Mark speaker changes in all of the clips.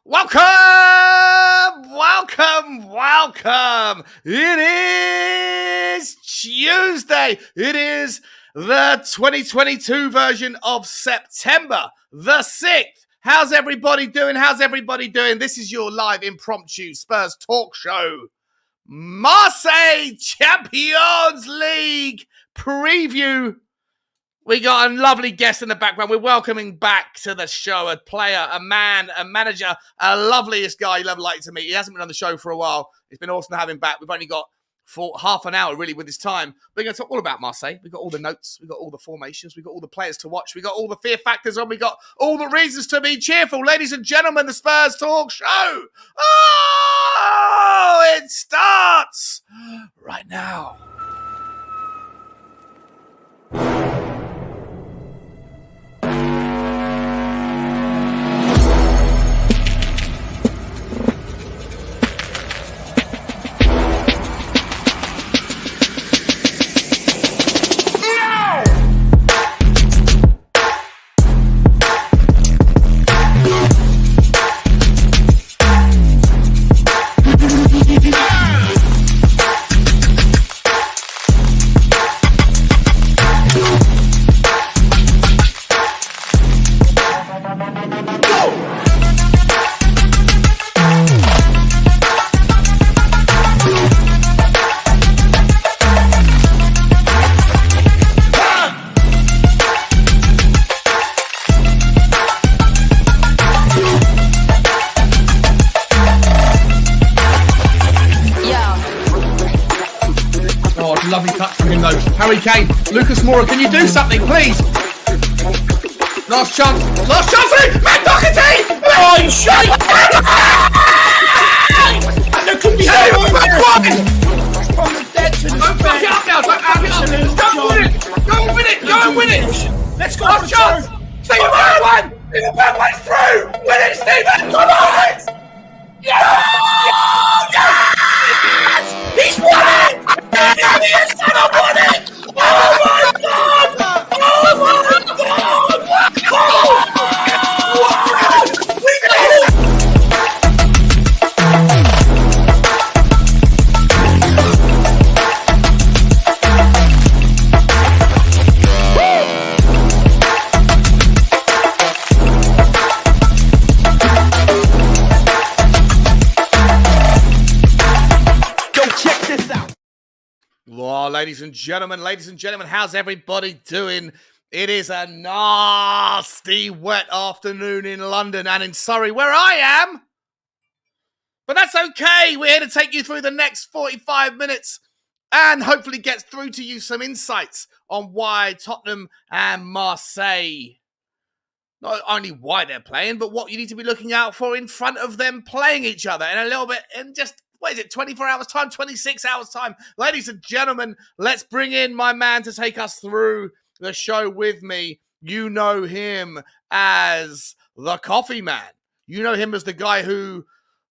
Speaker 1: Welcome! It is Tuesday. It is the 2022 version of September the 6th. How's everybody doing? This is your live impromptu Spurs talk show. Marseille Champions League preview. We got a lovely guest in the background. We're welcoming back to the show a player, a man, a manager, a loveliest guy you'll ever like to meet. He hasn't been on the show for a while. It's been awesome to have him back. We've only got for half an hour, really, with his time. We're going to talk all about Marseille. We've got all the notes. We've got all the formations. We've got all the players to watch. We've got all the fear factors on. We've got all the reasons to be cheerful. Ladies and gentlemen, the Spurs Talk Show. Oh, it starts right now. Lovely touch from him though. Harry Kane, Lucas Moura, can you do something, please? Last chance, Matt Doherty! Oh, you shite! There could be from the dead to the don't fuck it up now, don't fuck it up. Go and win it! Let's go. Last chance! Stephen Bergwijn! Stephen Bergwijn's through! Win it, Stephen! Come on! Yes! He's won it! He's gonna win it! Oh my God! Oh my God! We did it! Well, ladies and gentlemen, how's everybody doing? It is a nasty, wet afternoon in London and in Surrey, where I am. But that's okay. We're here to take you through the next 45 minutes and hopefully get through to you some insights on why Tottenham and Marseille, not only why they're playing, but what you need to be looking out for in front of them playing each other in a little bit, in just 24 hours time, 26 hours time. Ladies and gentlemen, let's bring in my man to take us through the show with me. You know him as the Coffee Man. You know him as the guy who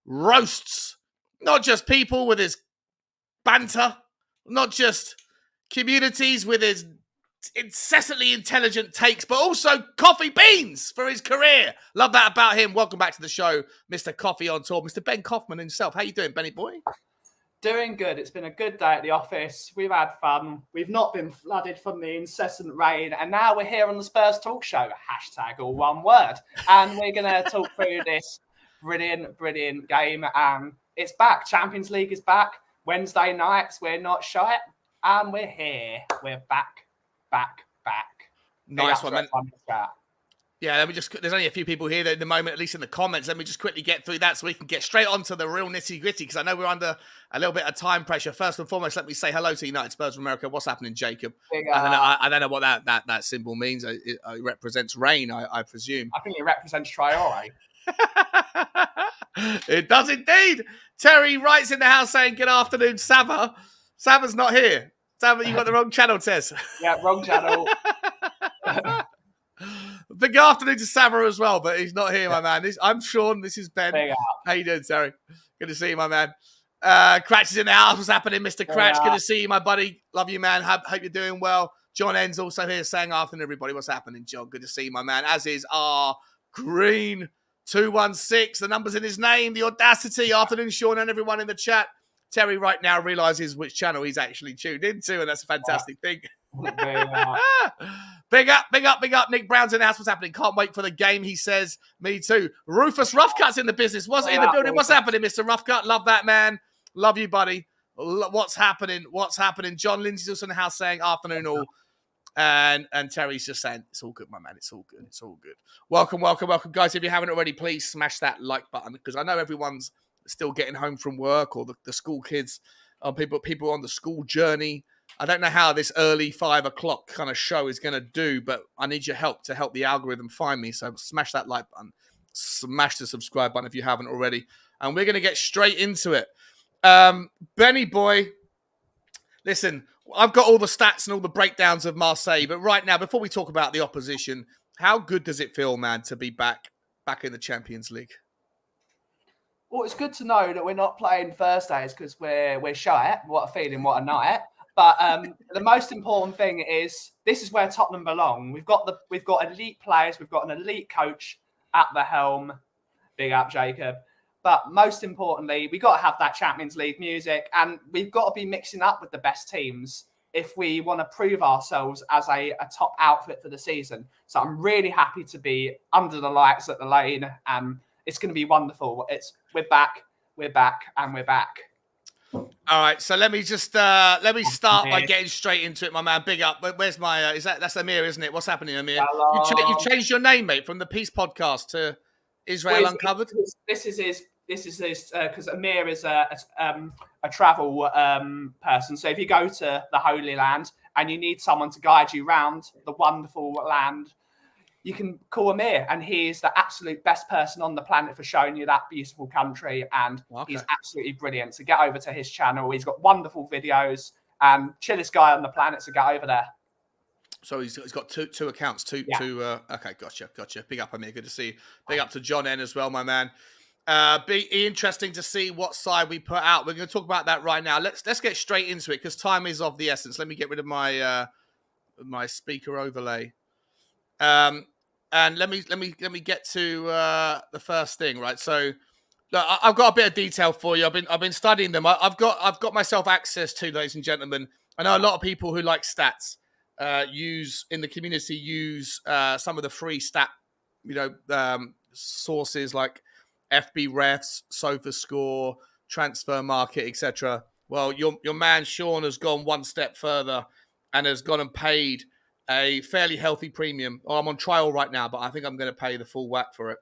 Speaker 1: roasts not just people with his banter, not just communities with his incessantly intelligent takes, but also coffee beans for his career. Love that about him. Welcome back to the show, Mr. Coffee on Tour, Mr. Ben Kaufman himself. How you doing, Benny boy?
Speaker 2: Doing good. It's been a good day at the office. We've had fun. We've not been flooded from the incessant rain. And now we're here on the Spurs Talk Show. # all one word. And we're going to talk through this brilliant game. It's back. Champions League is back. Wednesday nights, we're not shy. And we're here. We're back.
Speaker 1: Nice one, man. Yeah, there's only a few people here at the moment, at least in the comments. Let me just quickly get through that so we can get straight on to the real nitty-gritty, because I know we're under a little bit of time pressure. First and foremost, let me say hello to United Spurs of America. What's happening, Jacob? I don't know what that symbol means. It represents rain, I presume.
Speaker 2: I think it represents Traore.
Speaker 1: It does indeed. Terry writes in the house saying, good afternoon, Sava. Sava's not here. Sava, you got the wrong channel, Tess.
Speaker 2: Yeah, wrong channel.
Speaker 1: Big afternoon to Sava as well, but he's not here, my man. I'm Sean. This is Ben. How you doing, Terry? Good to see you, my man. Cratch is in the house. What's happening, Mr. Cratch? Good to see you, my buddy. Love you, man. Hope you're doing well. John N's also here saying afternoon, everybody. What's happening, John? Good to see you, my man. As is our green 216. The number's in his name. The audacity. Afternoon, Sean, and everyone in the chat. Terry right now realizes which channel he's actually tuned into, and that's a fantastic thing. Big up. Nick Brown's in the house. What's happening? Can't wait for the game, he says. Me too. Rufus Roughcut's in the business. What's in the building? What's happening, Mr. Roughcut? Love that, man. Love you, buddy. What's happening? John Lindsay's also in the house saying afternoon all. And Terry's just saying, it's all good, my man. It's all good. Welcome, guys. If you haven't already, please smash that like button, because I know everyone's still getting home from work, or the school kids, people on the school journey. I don't know how this early 5 o'clock kind of show is going to do, but I need your help to help the algorithm find me. So smash that like button, smash the subscribe button if you haven't already. And we're going to get straight into it. Benny boy, listen, I've got all the stats and all the breakdowns of Marseille, but right now, before we talk about the opposition, how good does it feel, man, to be back in the Champions League?
Speaker 2: Well, it's good to know that we're not playing Thursdays because we're shy. What a feeling, what a night. But the most important thing is this is where Tottenham belong. We've got elite players, we've got an elite coach at the helm. Big up, Jacob. But most importantly, we've got to have that Champions League music, and we've got to be mixing up with the best teams if we want to prove ourselves as a top outfit for the season. So I'm really happy to be under the lights at the Lane, and it's going to be wonderful. We're back.
Speaker 1: All right, so let me just start by getting straight into it, my man. Big up. Where's my? That's Amir, isn't it? What's happening, Amir? You've changed your name, mate, from the Peace Podcast to Israel Uncovered.
Speaker 2: This is his because Amir is a travel person. So if you go to the Holy Land and you need someone to guide you around the wonderful land, you can call Amir, and he is the absolute best person on the planet for showing you that beautiful country. And he's absolutely brilliant. So get over to his channel. He's got wonderful videos and chillest guy on the planet. So get over there.
Speaker 1: So he's got two accounts. Okay, gotcha. Big up, Amir. Good to see you. Big up to John N as well, my man. Be interesting to see what side we put out. We're going to talk about that right now. Let's get straight into it because time is of the essence. Let me get rid of my my speaker overlay. And let me get to the first thing, right? So look, I've got a bit of detail for you. I've been studying them. I've got myself access to, ladies and gentlemen. I know a lot of people who like stats use some of the free stat, sources like FB Refs, SofaScore, Transfer Market, etc. Well, your man Sean has gone one step further and has gone and paid a fairly healthy premium. Oh, I'm on trial right now, but I think I'm going to pay the full whack for it.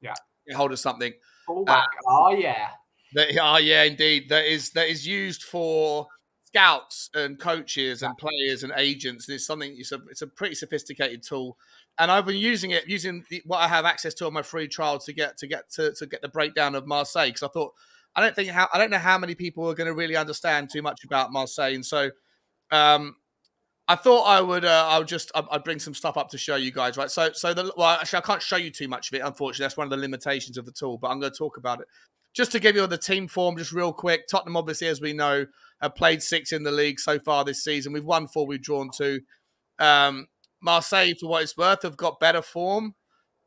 Speaker 2: Yeah.
Speaker 1: Hold us something.
Speaker 2: Full whack. Yeah.
Speaker 1: Yeah, indeed. That is used for scouts and coaches and players and agents. It's a pretty sophisticated tool. And I've been using what I have access to on my free trial to get the breakdown of Marseille, because I thought I don't know how many people are going to really understand too much about Marseille, and so I thought I'd bring some stuff up to show you guys, right? Actually I can't show you too much of it, unfortunately. That's one of the limitations of the tool, but I'm going to talk about it. Just to give you the team form, just real quick. Tottenham, obviously, as we know, have played 6 in the league so far this season. We've won 4, we've drawn 2. Marseille, for what it's worth, have got better form,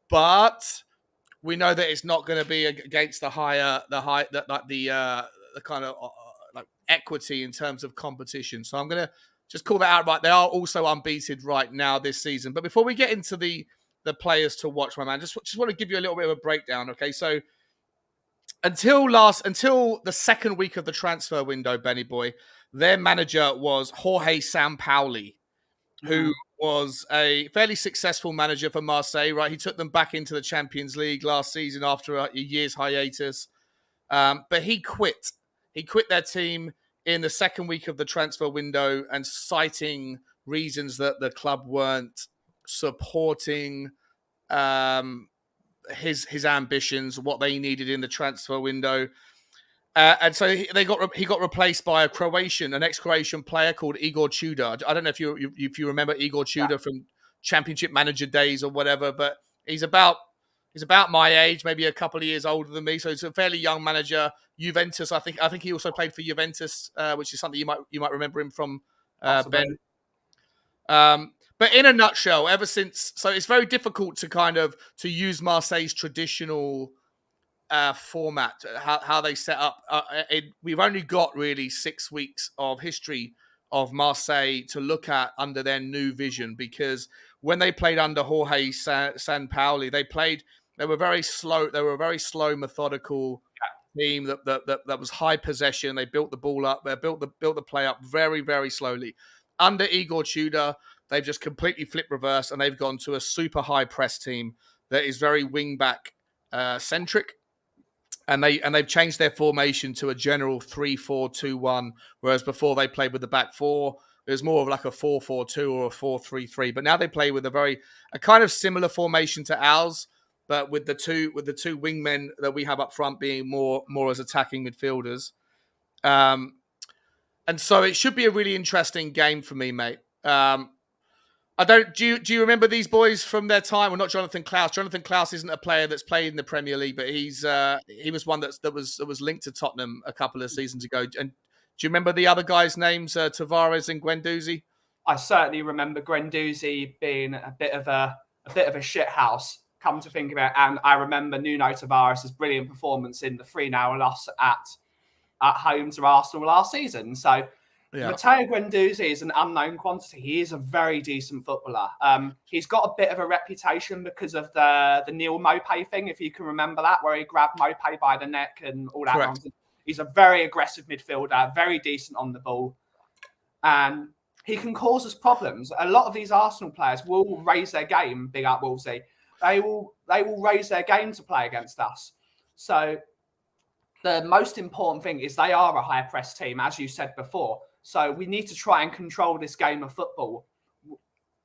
Speaker 1: but we know that it's not going to be against the kind of like equity in terms of competition. So I'm going to just call that out right. They are also unbeaten right now this season. But before we get into the players to watch, my man, just want to give you a little bit of a breakdown. Okay, so until the second week of the transfer window, Benny boy, their manager was Jorge Sampaoli, who was a fairly successful manager for Marseille. Right, he took them back into the Champions League last season after a year's hiatus, but he quit. He quit their team in the second week of the transfer window, and citing reasons that the club weren't supporting his ambitions, what they needed in the transfer window. And so he got replaced by an ex-Croatian player called Igor Tudor. I don't know if you remember Igor Tudor from Championship Manager days or whatever, but he's about my age, maybe a couple of years older than me. So he's a fairly young manager. Juventus, I think he also played for Juventus, which is something you might remember him from, Ben. But in a nutshell, ever since, so it's very difficult to use Marseille's traditional format, how they set up. We've only got really 6 weeks of history of Marseille to look at under their new vision, because when they played under Jorge Sampaoli, they were very slow. They were a very slow, methodical team that was high possession. They built the ball up. They built the play up very, very slowly. Under Igor Tudor, they've just completely flipped reverse, and they've gone to a super high press team that is very wing back centric. And they've changed their formation to a general 3-4-2-1, whereas before they played with the back four. It was more of like a 4-4-2 or a 4-3-3. But now they play with a kind of similar formation to ours, but with the two wingmen that we have up front being more as attacking midfielders. And so it should be a really interesting game for me, mate. Do you remember these boys from their time? Well, not Jonathan Klaus. Jonathan Klaus isn't a player that's played in the Premier League, but he was one that was linked to Tottenham a couple of seasons ago. And do you remember the other guys' names, Tavares and Guendouzi?
Speaker 2: I certainly remember Guendouzi being a bit of a shit house, come to think of it. And I remember Nuno Tavares' brilliant performance in the 3-0 loss at home to Arsenal last season. So yeah. Matteo Guendouzi is an unknown quantity. He is a very decent footballer. He's got a bit of a reputation because of the Neil Maupay thing, if you can remember that, where he grabbed Maupay by the neck and all that nonsense. He's a very aggressive midfielder, very decent on the ball. And he can cause us problems. A lot of these Arsenal players will raise their game, big up Wolsey. They will raise their game to play against us. So the most important thing is they are a high press team, as you said before. So we need to try and control this game of football.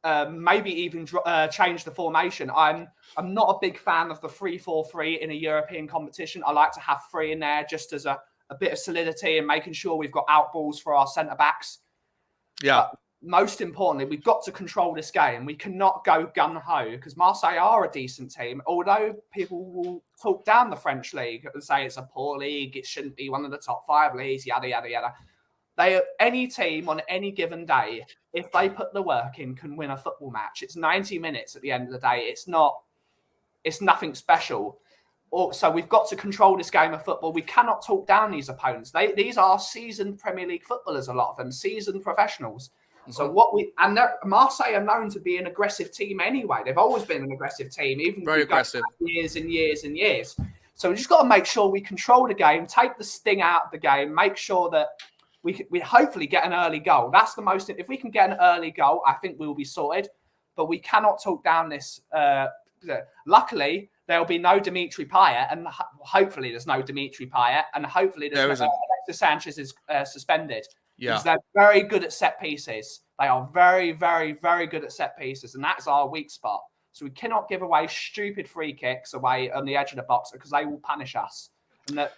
Speaker 2: Maybe even change the formation. I'm not a big fan of the 3-4-3 in a European competition. I like to have 3 in there just as a bit of solidity and making sure we've got out balls for our centre backs.
Speaker 1: Yeah.
Speaker 2: But most importantly, we've got to control this game. We cannot go gun-ho because Marseille are a decent team. Although people will talk down the French league and say it's a poor league, it shouldn't be one of the top 5 leagues, yada, yada, yada. Any team on any given day, if they put the work in, can win a football match. It's 90 minutes at the end of the day. It's nothing special. So we've got to control this game of football. We cannot talk down these opponents. These are seasoned Premier League footballers, a lot of them, seasoned professionals. Mm-hmm. So Marseille are known to be an aggressive team anyway. They've always been an aggressive team, even
Speaker 1: very aggressive,
Speaker 2: years and years and years. So we just got to make sure we control the game, take the sting out of the game, make sure that we hopefully get an early goal. That's the most. If we can get an early goal, I think we'll be sorted. But we cannot talk down this. Luckily, there'll be no Dimitri Payet, and hopefully there's no Dimitri Payet, and hopefully Alexis Sanchez is suspended.
Speaker 1: Yeah,
Speaker 2: because they're very good at set pieces. They are very, very, very good at set pieces, and that's our weak spot. So we cannot give away stupid free kicks away on the edge of the box because they will punish us. And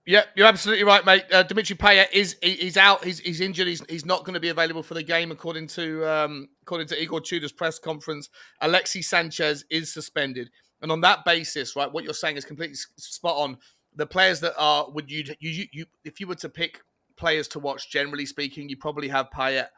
Speaker 1: yeah, you're absolutely right, mate. Dimitri Payet he's out. He's injured. He's not going to be available for the game, according to Igor Tudor's press conference. Alexis Sanchez is suspended, and on that basis, right, what you're saying is completely spot on. The players that are you if you were to pick players to watch, generally speaking, you probably have Payet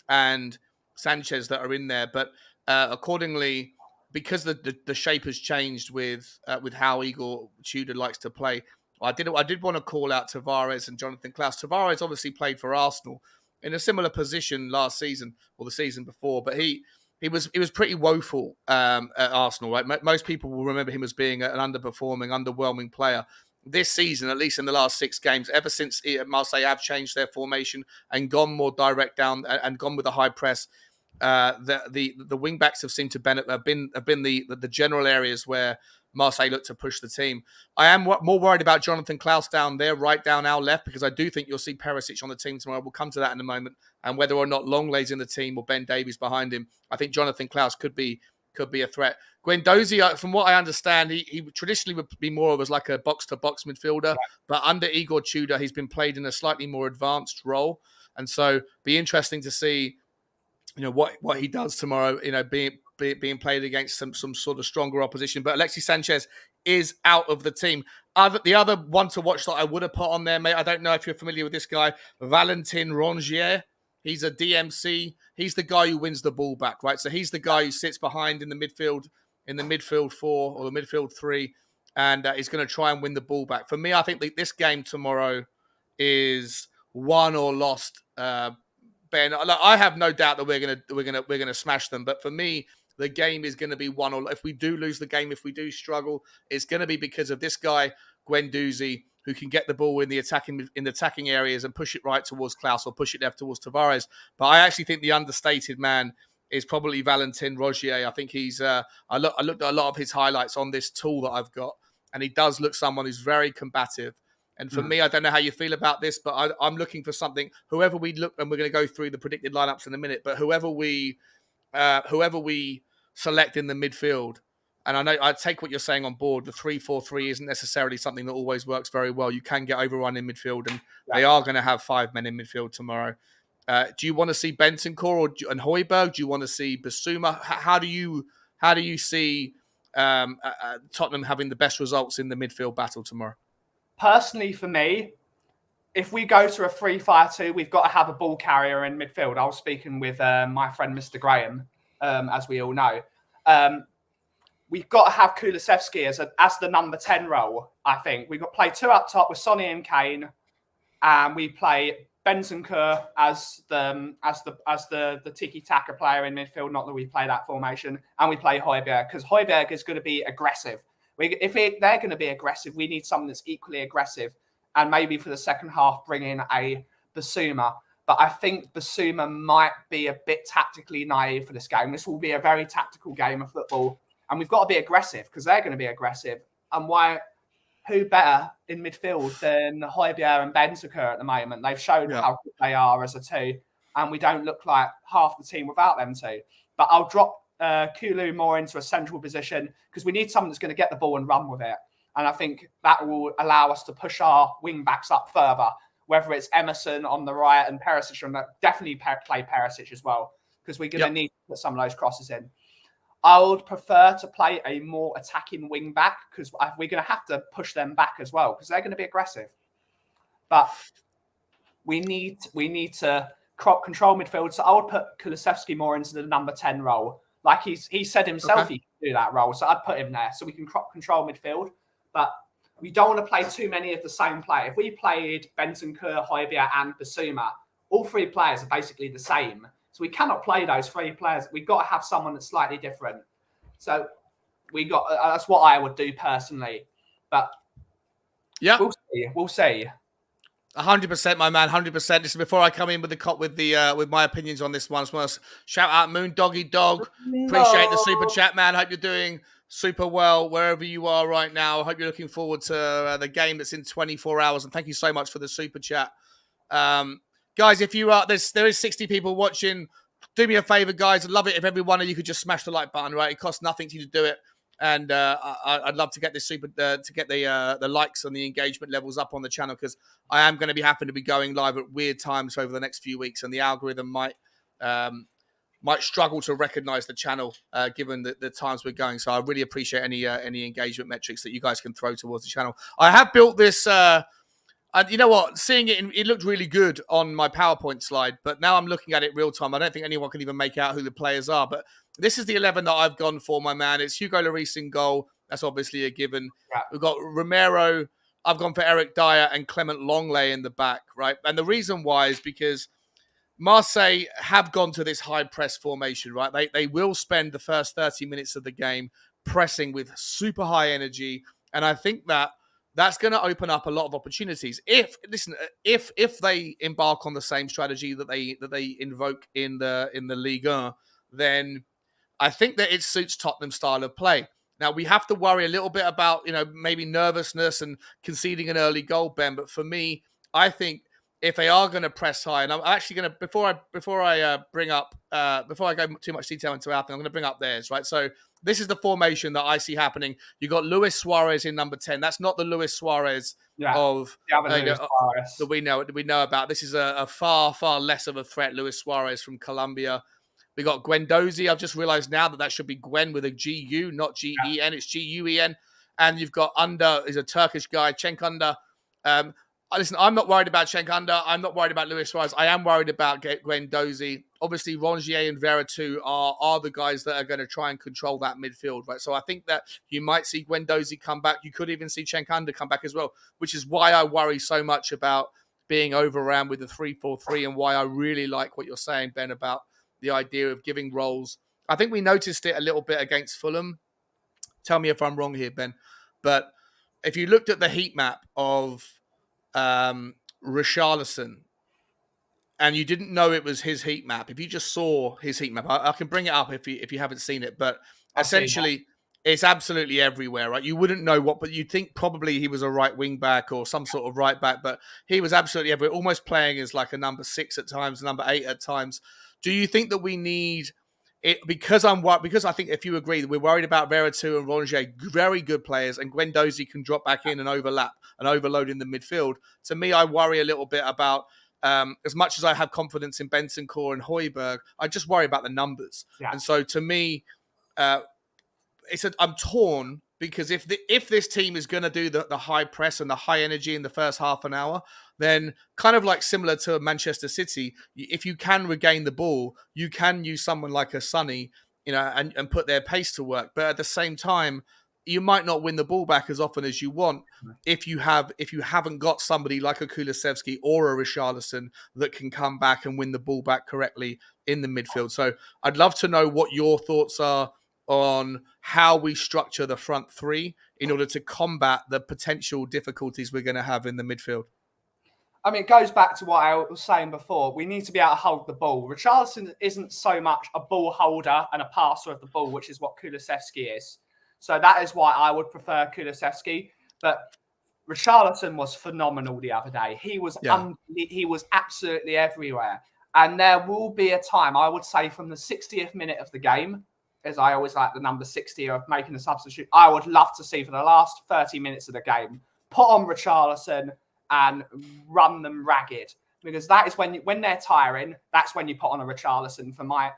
Speaker 1: and Sanchez that are in there, but accordingly, because the shape has changed with how Igor Tudor likes to play. I did want to call out Tavares and Jonathan Klaus. Tavares obviously played for Arsenal in a similar position last season or the season before, but he was pretty woeful at Arsenal, right? Most people will remember him as being an underperforming, underwhelming player. This season, at least in the last 6 games, ever since Marseille have changed their formation and gone more direct down and gone with a high press, the wing backs have seemed to have been the general areas where Marseille look to push the team. I am more worried about Jonathan Klaus down there, right down our left, because I do think you'll see Perisic on the team tomorrow. We'll come to that in a moment. And whether or not Lenglet's in the team or Ben Davies behind him, I think Jonathan Klaus could be a threat. Guendouzi, from what I understand, he traditionally would be more of as like a box-to-box midfielder, but under Igor Tudor, he's been played in a slightly more advanced role. And so be interesting to see, what he does tomorrow, being played against some sort of stronger opposition. But Alexis Sanchez is out of the team. The other one to watch that I would have put on there, mate, I don't know if you're familiar with this guy, Valentin Rongier. He's a DMC. He's the guy who wins the ball back, right? So he's the guy who sits behind in the midfield 4 or the midfield 3, and he's going to try and win the ball back. For me, I think this game tomorrow is won or lost. Ben, I have no doubt that we're gonna smash them. But for me, the game is going to be won or if we do lose the game, if we do struggle, it's going to be because of this guy Guendouzi, who can get the ball in the attacking areas and push it right towards Klaus or push it left towards Tavares. But I actually think the understated man is probably Valentin Rogier. I think he's. I looked at a lot of his highlights on this tool that I've got, and he does look someone who's very combative. And for me, I don't know how you feel about this, but I'm looking for something. Whoever we look, and we're going to go through the predicted lineups in a minute. But whoever we select in the midfield, and I know I take what you're saying on board. The 3-4-3 isn't necessarily something that always works very well. You can get overrun in midfield, and they are going to have 5 men in midfield tomorrow. Do you want to see Bentancur and Højbjerg? Do you want to see Basuma? How do you see Tottenham having the best results in the midfield battle tomorrow?
Speaker 2: Personally, for me, if we go to a 3-5-2, we've got to have a ball carrier in midfield. I was speaking with my friend Mr. Graham, as we all know. We've got to have Kulusevski as the number 10 role, I think. We've got to play 2 up top with Sonny and Kane, and we play Bentancur as the tiki-taka player in midfield. Not that we play that formation, and we play Højbjerg because Højbjerg is going to be aggressive. If they're going to be aggressive, we need someone that's equally aggressive, and maybe for the second half bring in a Basuma. But I think Basuma might be a bit tactically naive for this game. This will be a very tactical game of football, and we've got to be aggressive because they're going to be aggressive. And who better in midfield than Højbjerg and Bentancur at the moment? They've shown how good they are as a two, and we don't look like half the team without them two. But I'll drop Kulu more into a central position because we need someone that's going to get the ball and run with it. And I think that will allow us to push our wing backs up further, whether it's Emerson on the right and Perisic on that. Definitely play Perisic as well because we're going to need to put some of those crosses in. I would prefer to play a more attacking wing back because we're going to have to push them back as well because they're going to be aggressive. But we need to control midfield. So I would put Kulusevski more into the number 10 role. Like he said himself, he can do that role. So I'd put him there so we can control midfield. But we don't want to play too many of the same player. If we played Bentancur, Højbjerg, and Basuma, all 3 players are basically the same. So we cannot play those 3 players. We've got to have someone that's slightly different. So that's what I would do personally. But we'll see.
Speaker 1: 100%, my man. 100%. This is before I come in with my opinions on this one. I just want to shout out Moon Doggy Dog. Appreciate the super chat, man. Hope you're doing super well wherever you are right now. I hope you're looking forward to the game that's in 24 hours. And thank you so much for the super chat. Guys, if you are there is 60 people watching. Do me a favor, guys. I'd love it if every one of you could just smash the like button, right? It costs nothing to you to do it. And I'd love to get this to get the likes and the engagement levels up on the channel because I am going to be happy to be going live at weird times over the next few weeks, and the algorithm might struggle to recognize the channel given the times we're going. So I really appreciate any engagement metrics that you guys can throw towards the channel. I have built this. And you know what? Seeing it looked really good on my PowerPoint slide, but now I'm looking at it real time. I don't think anyone can even make out who the players are. But this is the 11 that I've gone for, my man. It's Hugo Lloris in goal. That's obviously a given. Yeah. We've got Romero. I've gone for Eric Dyer and Clement Longley in the back, right? And the reason why is because Marseille have gone to this high press formation, right? They will spend the first 30 minutes of the game pressing with super high energy. And I think that's going to open up a lot of opportunities. If they embark on the same strategy that they invoke in the Ligue 1, then I think that it suits Tottenham's style of play. Now we have to worry a little bit about maybe nervousness and conceding an early goal, Ben. But for me, I think if they are going to press high, and I'm actually going to before I go too much detail into our thing, I'm going to bring up theirs, right? So this is the formation that I see happening. You got Luis Suarez in number 10. That's not the Luis Suarez that we know about. This is a far less of a threat. Luis Suarez from Colombia. We got Guendouzi. I've just realized now that should be Gwen with a G-U, not G-E-N. It's G-U-E-N. And you've got Under is a Turkish guy, Cenk Under. Listen, I'm not worried about Shankanda. I'm not worried about Luis Suarez. I am worried about Guendouzi. Obviously, Rongier and Veretout are the guys that are going to try and control that midfield, right? So I think that you might see Guendouzi come back. You could even see Shankanda come back as well, which is why I worry so much about being overran with the 3-4-3 and why I really like what you're saying, Ben, about the idea of giving roles. I think we noticed it a little bit against Fulham. Tell me if I'm wrong here, Ben. But if you looked at the heat map of Richarlison, and you didn't know it was his heat map. If you just saw his heat map, I can bring it up if you haven't seen it. But essentially, it's absolutely everywhere, right? You wouldn't know what, but you'd think probably he was a right wing back or some sort of right back. But he was absolutely everywhere, almost playing as like a number 6 at times, number 8 at times. Do you think that we need it? Because I think if you agree that we're worried about Veretout and Rongier, very good players, and Guendouzi can drop back in and overlap and overload in the midfield. To me, I worry a little bit about. As much as I have confidence in Bentancur and Højbjerg, I just worry about the numbers. Yeah. And so to me, I'm torn because if this team is going to do the high press and the high energy in the first half an hour, then kind of like similar to Manchester City, if you can regain the ball, you can use someone like a Sonny, and put their pace to work. But at the same time, you might not win the ball back as often as you want if you haven't got somebody like a Kulusevski or a Richarlison that can come back and win the ball back correctly in the midfield. So I'd love to know what your thoughts are on how we structure the front three in order to combat the potential difficulties we're going to have in the midfield.
Speaker 2: I mean, it goes back to what I was saying before. We need to be able to hold the ball. Richarlison isn't so much a ball holder and a passer of the ball, which is what Kulusevski is. So that is why I would prefer Kulusevski. But Richarlison was phenomenal the other day. He was he was absolutely everywhere. And there will be a time, I would say, from the 60th minute of the game, as I always like the number 60 of making a substitute, I would love to see for the last 30 minutes of the game, put on Richarlison and run them ragged. Because that is when they're tiring, that's when you put on a Richarlison for my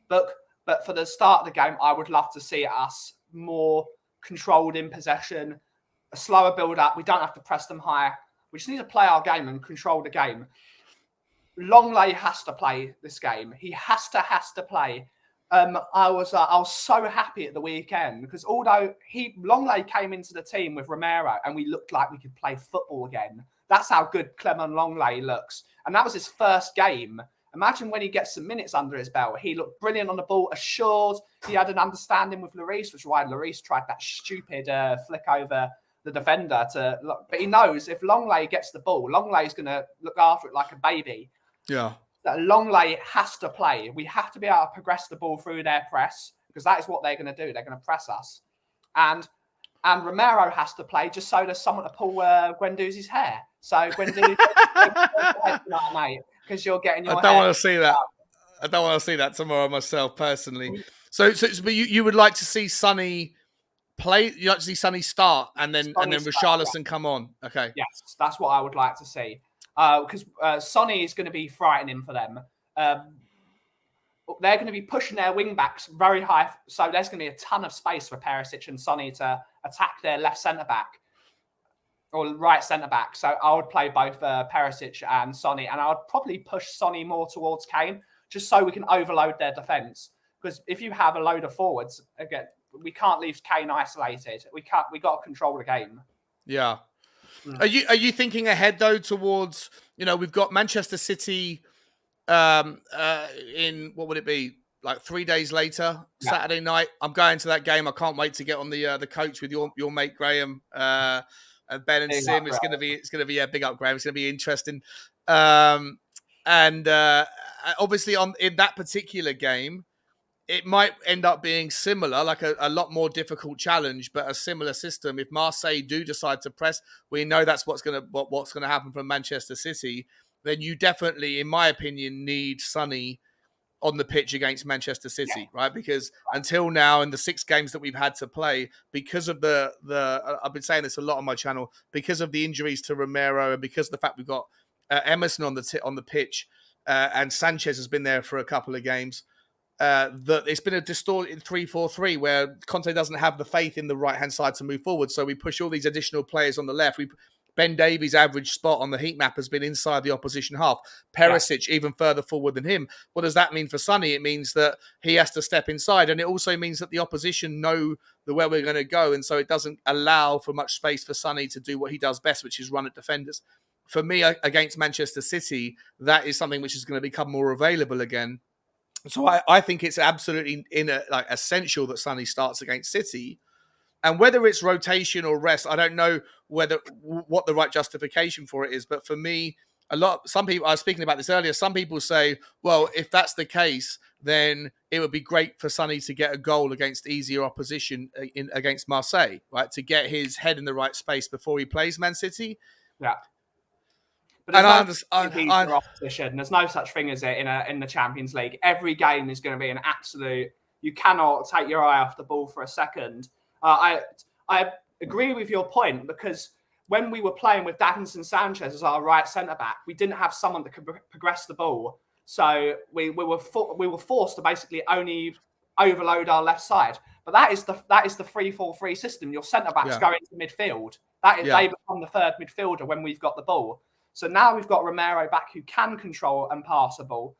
Speaker 2: book. But for the start of the game, I would love to see us more controlled in possession, a slower build-up. We don't have to press them higher. We just need to play our game and control the game. Longley has to play this game. He has to play. I was so happy at the weekend because although Longley came into the team with Romero and we looked like we could play football again. That's how good Clement Longley looks. And that was his first game. Imagine when he gets some minutes under his belt. He looked brilliant on the ball, assured. He had an understanding with Lloris, which is why Lloris tried that stupid flick over the defender. But he knows if Longley gets the ball, Longley's going to look after it like a baby.
Speaker 1: Yeah.
Speaker 2: That Longley has to play. We have to be able to progress the ball through their press because that is what they're going to do. They're going to press us. And Romero has to play just so there's someone to pull Guendouzi's hair. So Guendouzi, mate. Because you're getting your.
Speaker 1: I don't want to see that. I don't want to see that tomorrow myself personally. So but you would like to see Sonny play. You like to see Sonny start and then Richarlison come on. Okay.
Speaker 2: Yes, that's what I would like to see. Because Sonny is going to be frightening for them. They're going to be pushing their wing backs very high, so there's going to be a ton of space for Perisic and Sonny to attack their left centre back. Or right centre-back. So I would play both Perisic and Sonny. And I would probably push Sonny more towards Kane, just so we can overload their defence. Because if you have a load of forwards, again, we can't leave Kane isolated. We got to control the game.
Speaker 1: Yeah. Are you thinking ahead, though, towards, we've got Manchester City in, what would it be, like 3 days later, Saturday night? I'm going to that game. I can't wait to get on the coach with your mate, Graham, and Ben and Sim. It's going to be a big up, Graham. It's going to be interesting. And obviously in that particular game, it might end up being similar, like a lot more difficult challenge, but a similar system. If Marseille do decide to press, we know that's what's going to happen from Manchester City. Then you definitely, in my opinion, need Sonny on the pitch against Manchester City, right? Because until now, in the 6 games that we've had to play, because of the I've been saying this a lot on my channel, because of the injuries to Romero and because of the fact we've got Emerson on the pitch and Sanchez has been there for a couple of games, that it's been a distorted 3-4-3 where Conte doesn't have the faith in the right-hand side to move forward. So we push all these additional players on the left. We Ben Davies' average spot on the heat map has been inside the opposition half. Perisic even further forward than him. What does that mean for Sonny? It means that he has to step inside, and it also means that the opposition know where we're going to go, and so it doesn't allow for much space for Sonny to do what he does best, which is run at defenders. For me, against Manchester City, that is something which is going to become more available again. So I think it's absolutely essential that Sonny starts against City. And whether it's rotation or rest, I don't know what the right justification for it is. But for me, some people, I was speaking about this earlier, some people say, well, if that's the case, then it would be great for Sonny to get a goal against easier opposition against Marseille, right? To get his head in the right space before he plays Man City.
Speaker 2: Yeah. But there's no opposition. There's no such thing as it in the Champions League. Every game is going to be an absolute. You cannot take your eye off the ball for a second. I agree with your point, because when we were playing with Davinson Sanchez as our right centre back, we didn't have someone that could progress the ball. So we were forced to basically only overload our left side. But that is the 3-4-3 system. Your centre backs go into midfield. They become the third midfielder when we've got the ball. So now we've got Romero back who can control and pass the ball.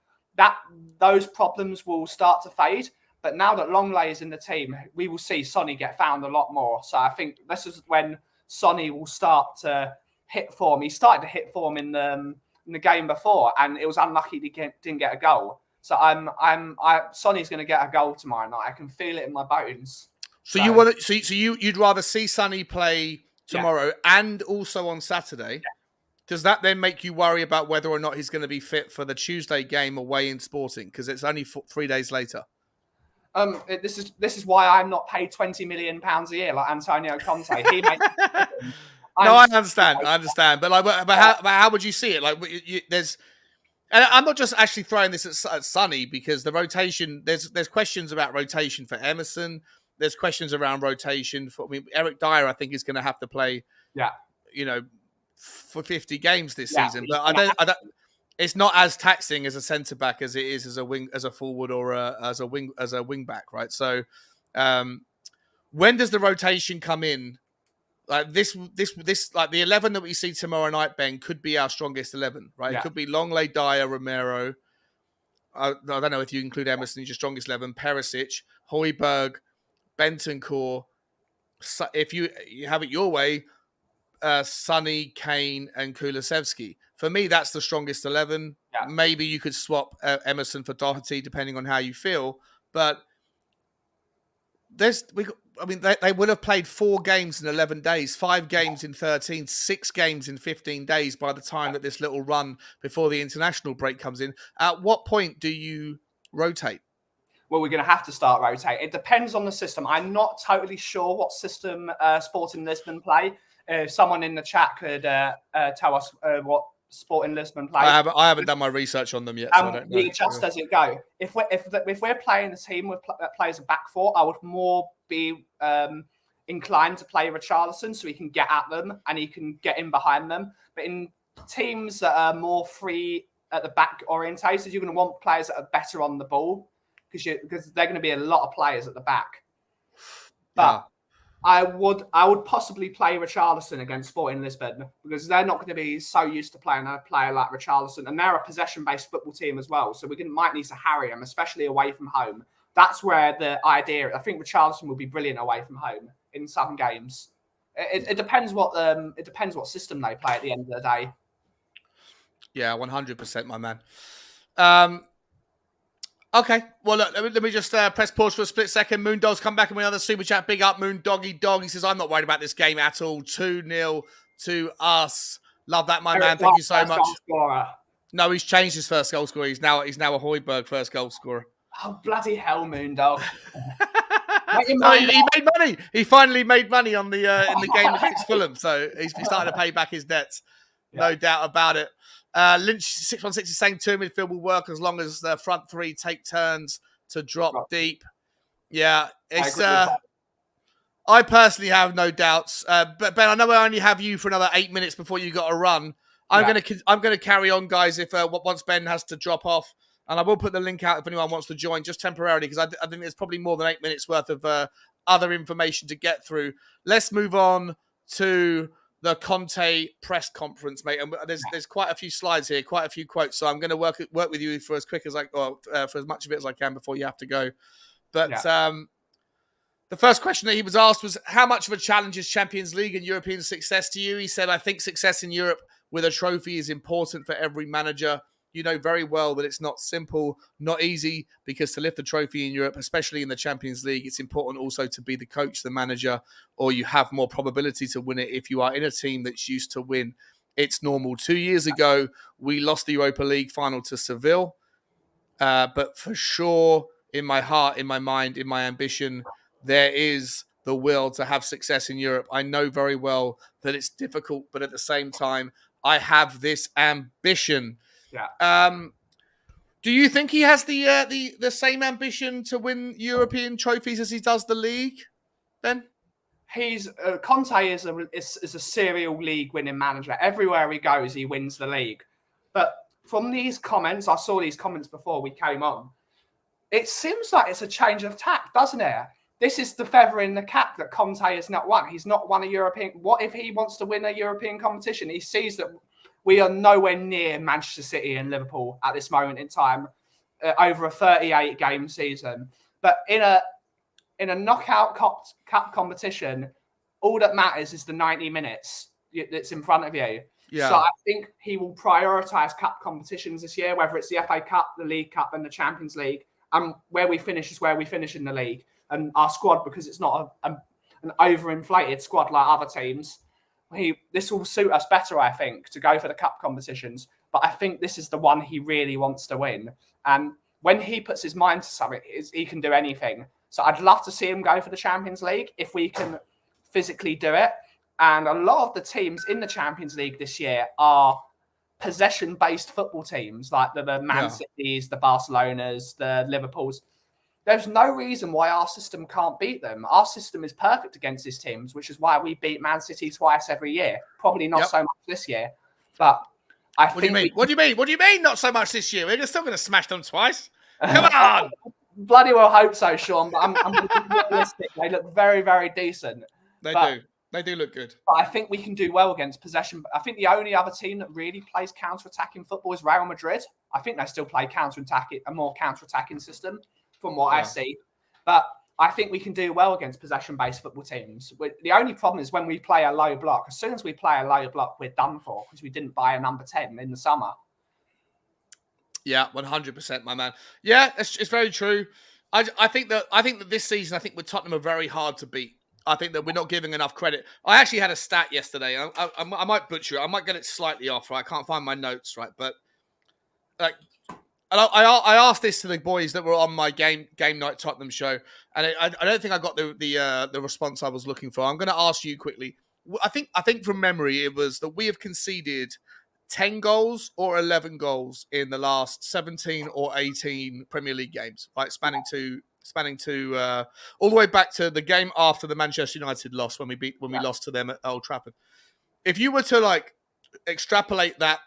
Speaker 2: Those problems will start to fade. But now that Longley is in the team, we will see Sonny get found a lot more. So I think this is when Sonny will start to hit form. He started to hit form in the game before, and it was unlucky he didn't get a goal. So Sonny's going to get a goal tomorrow night. I can feel it in my bones.
Speaker 1: So you'd rather see Sonny play tomorrow and also on Saturday? Yeah. Does that then make you worry about whether or not he's going to be fit for the Tuesday game away in Sporting? Because it's only 3 days later.
Speaker 2: This is why I'm not paid £20 million a year like Antonio Conte. He makes
Speaker 1: I understand. But how would you see it? Like, there's, and I'm not just actually throwing this at Sonny, because the rotation. There's questions about rotation for Emerson. There's questions around rotation for. I mean, Eric Dyer, I think, is going to have to play. Yeah. For 50 games this season, but I don't. It's not as taxing as a centre back as it is as a forward, or as a wing back, right? So, when does the rotation come in? Like this, like the 11 that we see tomorrow night, Ben, could be our strongest 11, right? Yeah. It could be Longley, Dyer, Romero. I don't know if you include Emerson as your strongest 11. Perisic, Højbjerg, Bentancur. So if you have it your way. Sonny, Kane, and Kulusevski. For me, that's the strongest 11. Yeah. Maybe you could swap Emerson for Doherty, depending on how you feel. But they would have played 4 games in 11 days, 5 games in 13, 6 games in 15 days by the time that this little run before the international break comes in. At what point do you rotate?
Speaker 2: Well, we're going to have to start rotating. It depends on the system. I'm not totally sure what system Sporting Lisbon play. If someone in the chat could tell us what Sporting Lisbon play.
Speaker 1: I haven't done my research on them yet, so I don't know.
Speaker 2: We adjust as it go. If we're playing a team that plays a back four, I would more be inclined to play Richarlison so he can get at them and he can get in behind them. But in teams that are more free at the back orientated, you're going to want players that are better on the ball because they're going to be a lot of players at the back. But I would possibly play Richarlison against Sporting Lisbon because they're not going to be so used to playing a player like Richarlison, and they're a possession-based football team as well. So we might need to harry them, especially away from home. That's where the idea. I think Richarlison will be brilliant away from home in some games. It depends what system they play at the end of the day.
Speaker 1: Yeah, 100%, my man. Okay, well, look, let me just press pause for a split second. Moondog's come back and another super chat. Big up, Moondoggy Dog. He says, I'm not worried about this game at all. 2-0 to us. Love that, my man. Thank you so much. No, he's changed his first goal scorer. He's now a Højbjerg first goal scorer.
Speaker 2: Oh, bloody hell, Moondog.
Speaker 1: He made money. He finally made money on the in the game against Fulham. So he's starting to pay back his debts. No doubt about it. Lynch 616 is saying 2 midfield will work as long as the front 3 take turns to drop deep. Yeah, it's. I personally have no doubts. But Ben, I know I only have you for another 8 minutes before you got to run. I'm gonna carry on, guys. If once Ben has to drop off, and I will put the link out if anyone wants to join, just temporarily, because I think there's probably more than 8 minutes worth of other information to get through. Let's move on to the Conte press conference, mate. And there's quite a few slides here, quite a few quotes. So I'm going to work with you for as quick as for as much of it as I can before you have to go. But the first question that he was asked was, how much of a challenge is Champions League and European success to you? He said, I think success in Europe with a trophy is important for every manager. You know very well that it's not simple, not easy, because to lift the trophy in Europe, especially in the Champions League, it's important also to be the coach, the manager, or you have more probability to win it if you are in a team that's used to win. It's normal. 2 years ago, we lost the Europa League final to Seville. But for sure, in my heart, in my mind, in my ambition, there is the will to have success in Europe. I know very well that it's difficult, but at the same time, I have this ambition.
Speaker 2: Yeah.
Speaker 1: Do you think he has the same ambition to win European trophies as he does the league, Ben?
Speaker 2: He's Conte is a serial league winning manager. Everywhere he goes, he wins the league. But from these comments, I saw these comments before we came on. It seems like it's a change of tack, doesn't it? This is the feather in the cap that Conte has not won. He's not won a European. What if he wants to win a European competition? He sees that we are nowhere near Manchester City and Liverpool at this moment in time, over a 38-game season. But in a knockout cup competition, all that matters is the 90 minutes that's in front of you. Yeah. So I think he will prioritise cup competitions this year, whether it's the FA Cup, the League Cup, and the Champions League. And where we finish is where we finish in the league. And our squad, because it's not an overinflated squad like other teams, this will suit us better, I think, to go for the cup competitions. But I think this is the one he really wants to win. And when he puts his mind to something, he can do anything. So I'd love to see him go for the Champions League if we can physically do it. And a lot of the teams in the Champions League this year are possession-based football teams, like the Man Cities, the Barcelonas, the Liverpools. There's no reason why our system can't beat them. Our system is perfect against these teams, which is why we beat Man City twice every year. Probably not so much this year, but I think.
Speaker 1: What do you mean? What do you mean? Not so much this year? We're still going to smash them twice. Come on.
Speaker 2: Bloody well hope so, Sean. But I'm realistic. They look very, very decent.
Speaker 1: They do look good.
Speaker 2: But I think we can do well against possession. I think the only other team that really plays counter-attacking football is Real Madrid. I think they still play a more counter-attacking system from what I see. But I think we can do well against possession-based football teams. The only problem is when we play a low block. As soon as we play a low block, we're done for because we didn't buy a number 10 in the summer.
Speaker 1: Yeah, 100%, my man. Yeah, it's very true. I think that this season, with Tottenham are very hard to beat. I think that we're not giving enough credit. I actually had a stat yesterday. I might butcher it. I might get it slightly off. Right, I can't find my notes. Right, but like, and I asked this to the boys that were on my game night Tottenham show, and I don't think I got the response I was looking for. I'm going to ask you quickly. I think from memory it was that we have conceded 10 goals or 11 goals in the last 17 or 18 Premier League games, right? Spanning to all the way back to the game after the Manchester United loss when we lost to them at Old Trafford. If you were to extrapolate that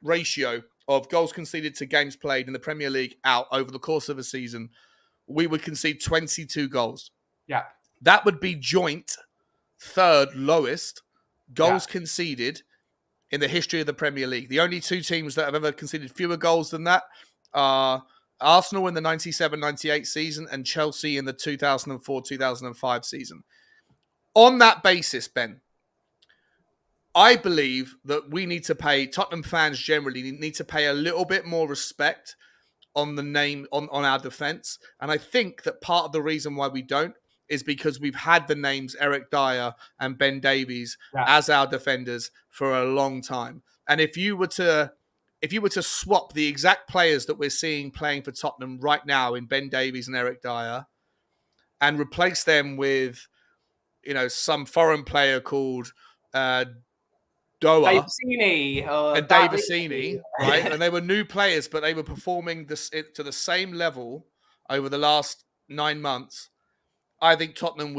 Speaker 1: ratio of goals conceded to games played in the Premier League out over the course of a season, we would concede 22 goals.
Speaker 2: Yeah.
Speaker 1: That would be joint third lowest goals conceded in the history of the Premier League. The only two teams that have ever conceded fewer goals than that are Arsenal in the 97-98 season and Chelsea in the 2004-2005 season. On that basis, Ben, I believe that we need to pay, Tottenham fans generally need to pay a little bit more respect on the name, on our defence. And I think that part of the reason why we don't is because we've had the names Eric Dyer and Ben Davies as our defenders for a long time. And if you were to swap the exact players that we're seeing playing for Tottenham right now in Ben Davies and Eric Dyer and replace them with, some foreign player called Doa and Davicini, right? And they were new players, but they were performing to the same level over the last 9 months. I think Tottenham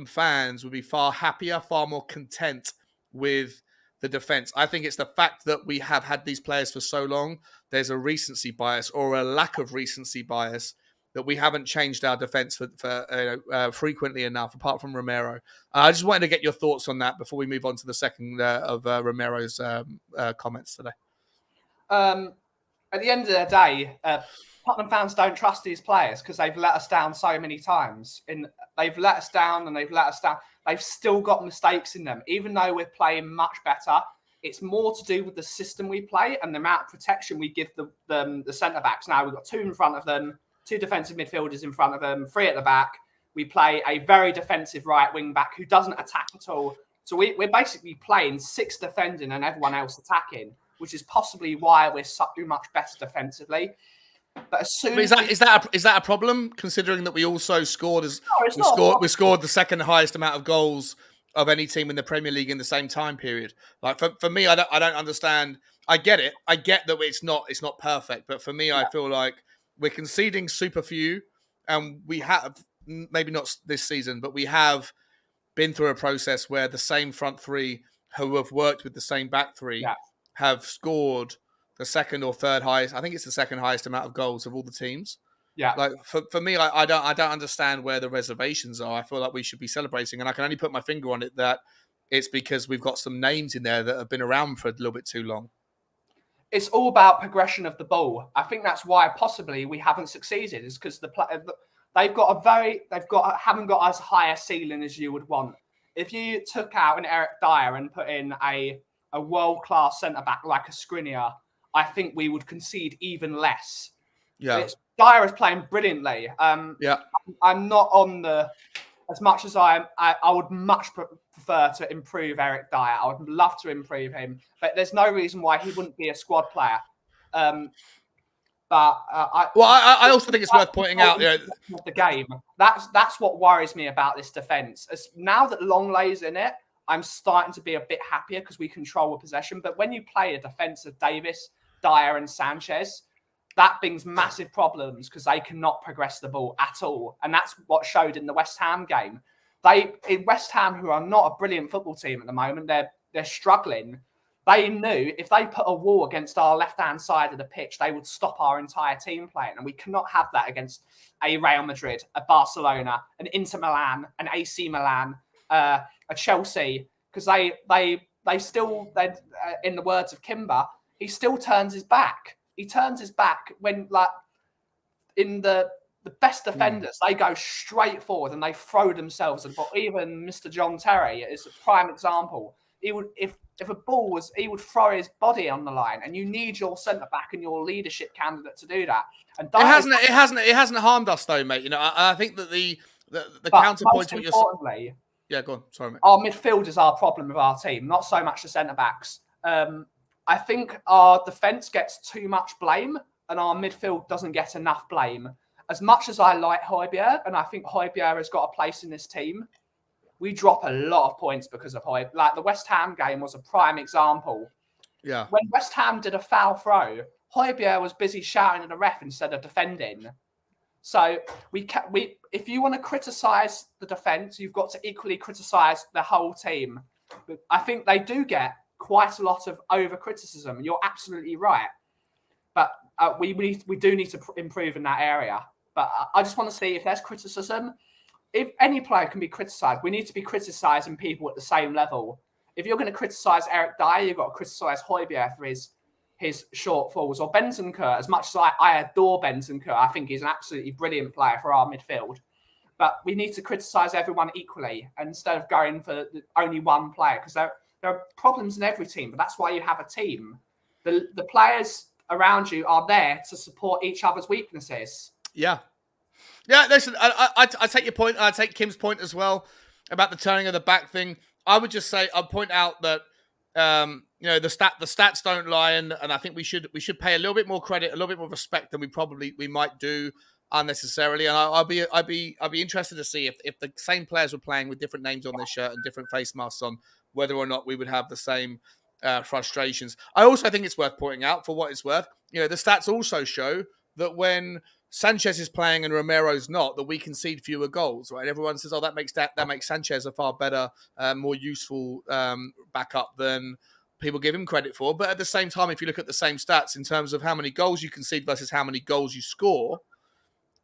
Speaker 1: fans would be far happier, far more content with the defense. I think it's the fact that we have had these players for so long. There's a recency bias or a lack of recency bias that we haven't changed our defence for frequently enough, apart from Romero. I just wanted to get your thoughts on that before we move on to the second of Romero's comments today.
Speaker 2: At the end of the day, Tottenham fans don't trust these players because they've let us down so many times. They've let us down and they've let us down. They've still got mistakes in them, even though we're playing much better. It's more to do with the system we play and the amount of protection we give the centre backs. Now we've got 2 in front of them, 2 defensive midfielders in front of them, 3 at the back. We play a very defensive right wing back who doesn't attack at all. So we're basically playing 6 defending and everyone else attacking, which is possibly why we're so much better defensively. But as soon
Speaker 1: is that a problem, considering that we also scored we scored the second highest amount of goals of any team in the Premier League in the same time period? Like for me, I don't understand. I get it. I get that it's not perfect, but for me, I feel like we're conceding super few, and we have, maybe not this season, but we have been through a process where the same front three who have worked with the same back three have scored the second or third highest. I think it's the second highest amount of goals of all the teams.
Speaker 2: Yeah.
Speaker 1: Like for me, I don't understand where the reservations are. I feel like we should be celebrating, and I can only put my finger on it that it's because we've got some names in there that have been around for a little bit too long.
Speaker 2: It's all about progression of the ball. I think that's why possibly we haven't succeeded, is because haven't got as high a ceiling as you would want. If you took out an Eric Dyer and put in a world-class centre-back like a Skriniar, I think we would concede even less.
Speaker 1: Yeah.
Speaker 2: Dyer is playing brilliantly. I'm not on as much as I would much prefer to improve Eric Dyer. I would love to improve him, but there's no reason why he wouldn't be a squad player. I
Speaker 1: also think it's worth pointing out
Speaker 2: the game. That's what worries me about this defence. Now that Longlay's in it, I'm starting to be a bit happier because we control a possession. But when you play a defence of Davis, Dyer, and Sanchez, that brings massive problems because they cannot progress the ball at all. And that's what showed in the West Ham game. West Ham, who are not a brilliant football team at the moment, they're struggling. They knew if they put a wall against our left-hand side of the pitch, they would stop our entire team playing. And we cannot have that against a Real Madrid, a Barcelona, an Inter Milan, an AC Milan, a Chelsea, because they still, in the words of Kimber, he still turns his back. He turns his back when, like, in the best defenders, they go straight forward and they throw themselves at the ball. Even Mr. John Terry is a prime example. He would, if a ball was, he would throw his body on the line, and you need your centre back and your leadership candidate to do that. And
Speaker 1: it hasn't harmed us though, mate. You know, I think that the counterpoint to what you're saying. Yeah, go on. Sorry, mate.
Speaker 2: Our midfield is our problem with our team, not so much the centre backs. I think our defence gets too much blame, and our midfield doesn't get enough blame. As much as I like Højbjerg, and I think Højbjerg has got a place in this team, we drop a lot of points because of Højbjerg. Like the West Ham game was a prime example.
Speaker 1: Yeah.
Speaker 2: When West Ham did a foul throw, Højbjerg was busy shouting at the ref instead of defending. So if you want to criticise the defence, you've got to equally criticise the whole team. I think they do get quite a lot of over-criticism. You're absolutely right. But we do need to improve in that area. But I just want to see if there's criticism. If any player can be criticised, we need to be criticising people at the same level. If you're going to criticise Eric Dyer, you've got to criticise Højbjerg for his shortfalls. Or Bentancur, as much as I adore Bentancur, I think he's an absolutely brilliant player for our midfield. But we need to criticise everyone equally instead of going for only one player, because there are problems in every team, but that's why you have a team. The players around you are there to support each other's weaknesses.
Speaker 1: Yeah. Yeah, listen, I take your point. I take Kim's point as well about the turning of the back thing. I would just say, I'd point out that the stats don't lie, and I think we should pay a little bit more credit, a little bit more respect than we might do unnecessarily. And I'd be interested to see if the same players were playing with different names on their shirt and different face masks on, whether or not we would have the same frustrations. I also think it's worth pointing out, for what it's worth, the stats also show that when Sanchez is playing and Romero's not, that we concede fewer goals, right? Everyone says, that makes Sanchez a far better, more useful backup than people give him credit for. But at the same time, if you look at the same stats in terms of how many goals you concede versus how many goals you score,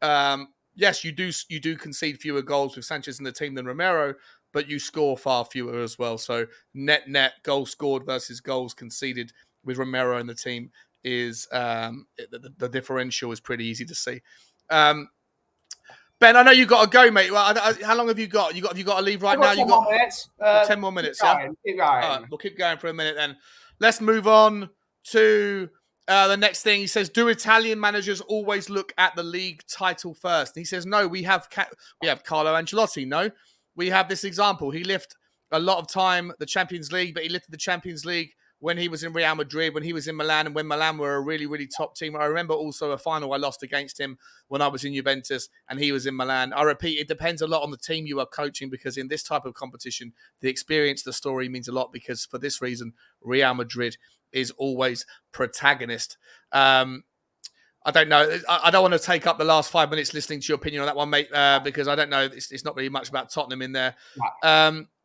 Speaker 1: Yes, you do concede fewer goals with Sanchez in the team than Romero, but you score far fewer as well. So net goals scored versus goals conceded with Romero in the team is the differential is pretty easy to see. Ben, I know you got to go, mate. Well, how long have you got? You got to leave right now. You got
Speaker 2: 10 more minutes.
Speaker 1: 10 more minutes,
Speaker 2: Keep going,
Speaker 1: yeah.
Speaker 2: keep
Speaker 1: All right,
Speaker 2: going.
Speaker 1: we'll keep going for a minute then. Let's move on to the next thing. He says, "Do Italian managers always look at the league title first?" And he says, "No, we have Carlo Ancelotti. No, we have this example. He left a lot of time the Champions League, but he lifted the Champions League when he was in Real Madrid, when he was in Milan, and when Milan were a really, really top team. I remember also a final I lost against him when I was in Juventus and he was in Milan. I repeat, it depends a lot on the team you are coaching, because in this type of competition, the experience, the story means a lot, because for this reason, Real Madrid is always protagonist." I don't know. I don't want to take up the last 5 minutes listening to your opinion on that one, mate, because I don't know. It's not really much about Tottenham in there.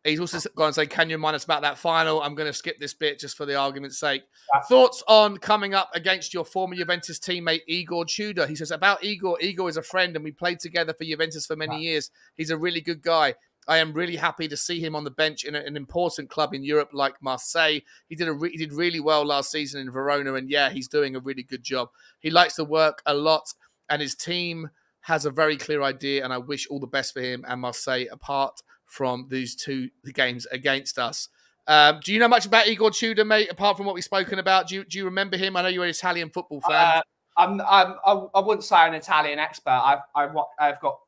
Speaker 1: He's also gone and say, "Can you remind us about that final?" I'm going to skip this bit just for the argument's sake. Thoughts on coming up against your former Juventus teammate, Igor Tudor? He says, about Igor. Igor is a friend and we played together for Juventus for many years. He's a really good guy. I am really happy to see him on the bench in an important club in Europe like Marseille. He did really well last season in Verona, and yeah, he's doing a really good job. He likes to work a lot, and his team has a very clear idea, and I wish all the best for him and Marseille apart from these two games against us. Do you know much about Igor Tudor, mate, apart from what we've spoken about? Do you remember him? I know you're an Italian football fan.
Speaker 2: I wouldn't say I'm an Italian expert. I've got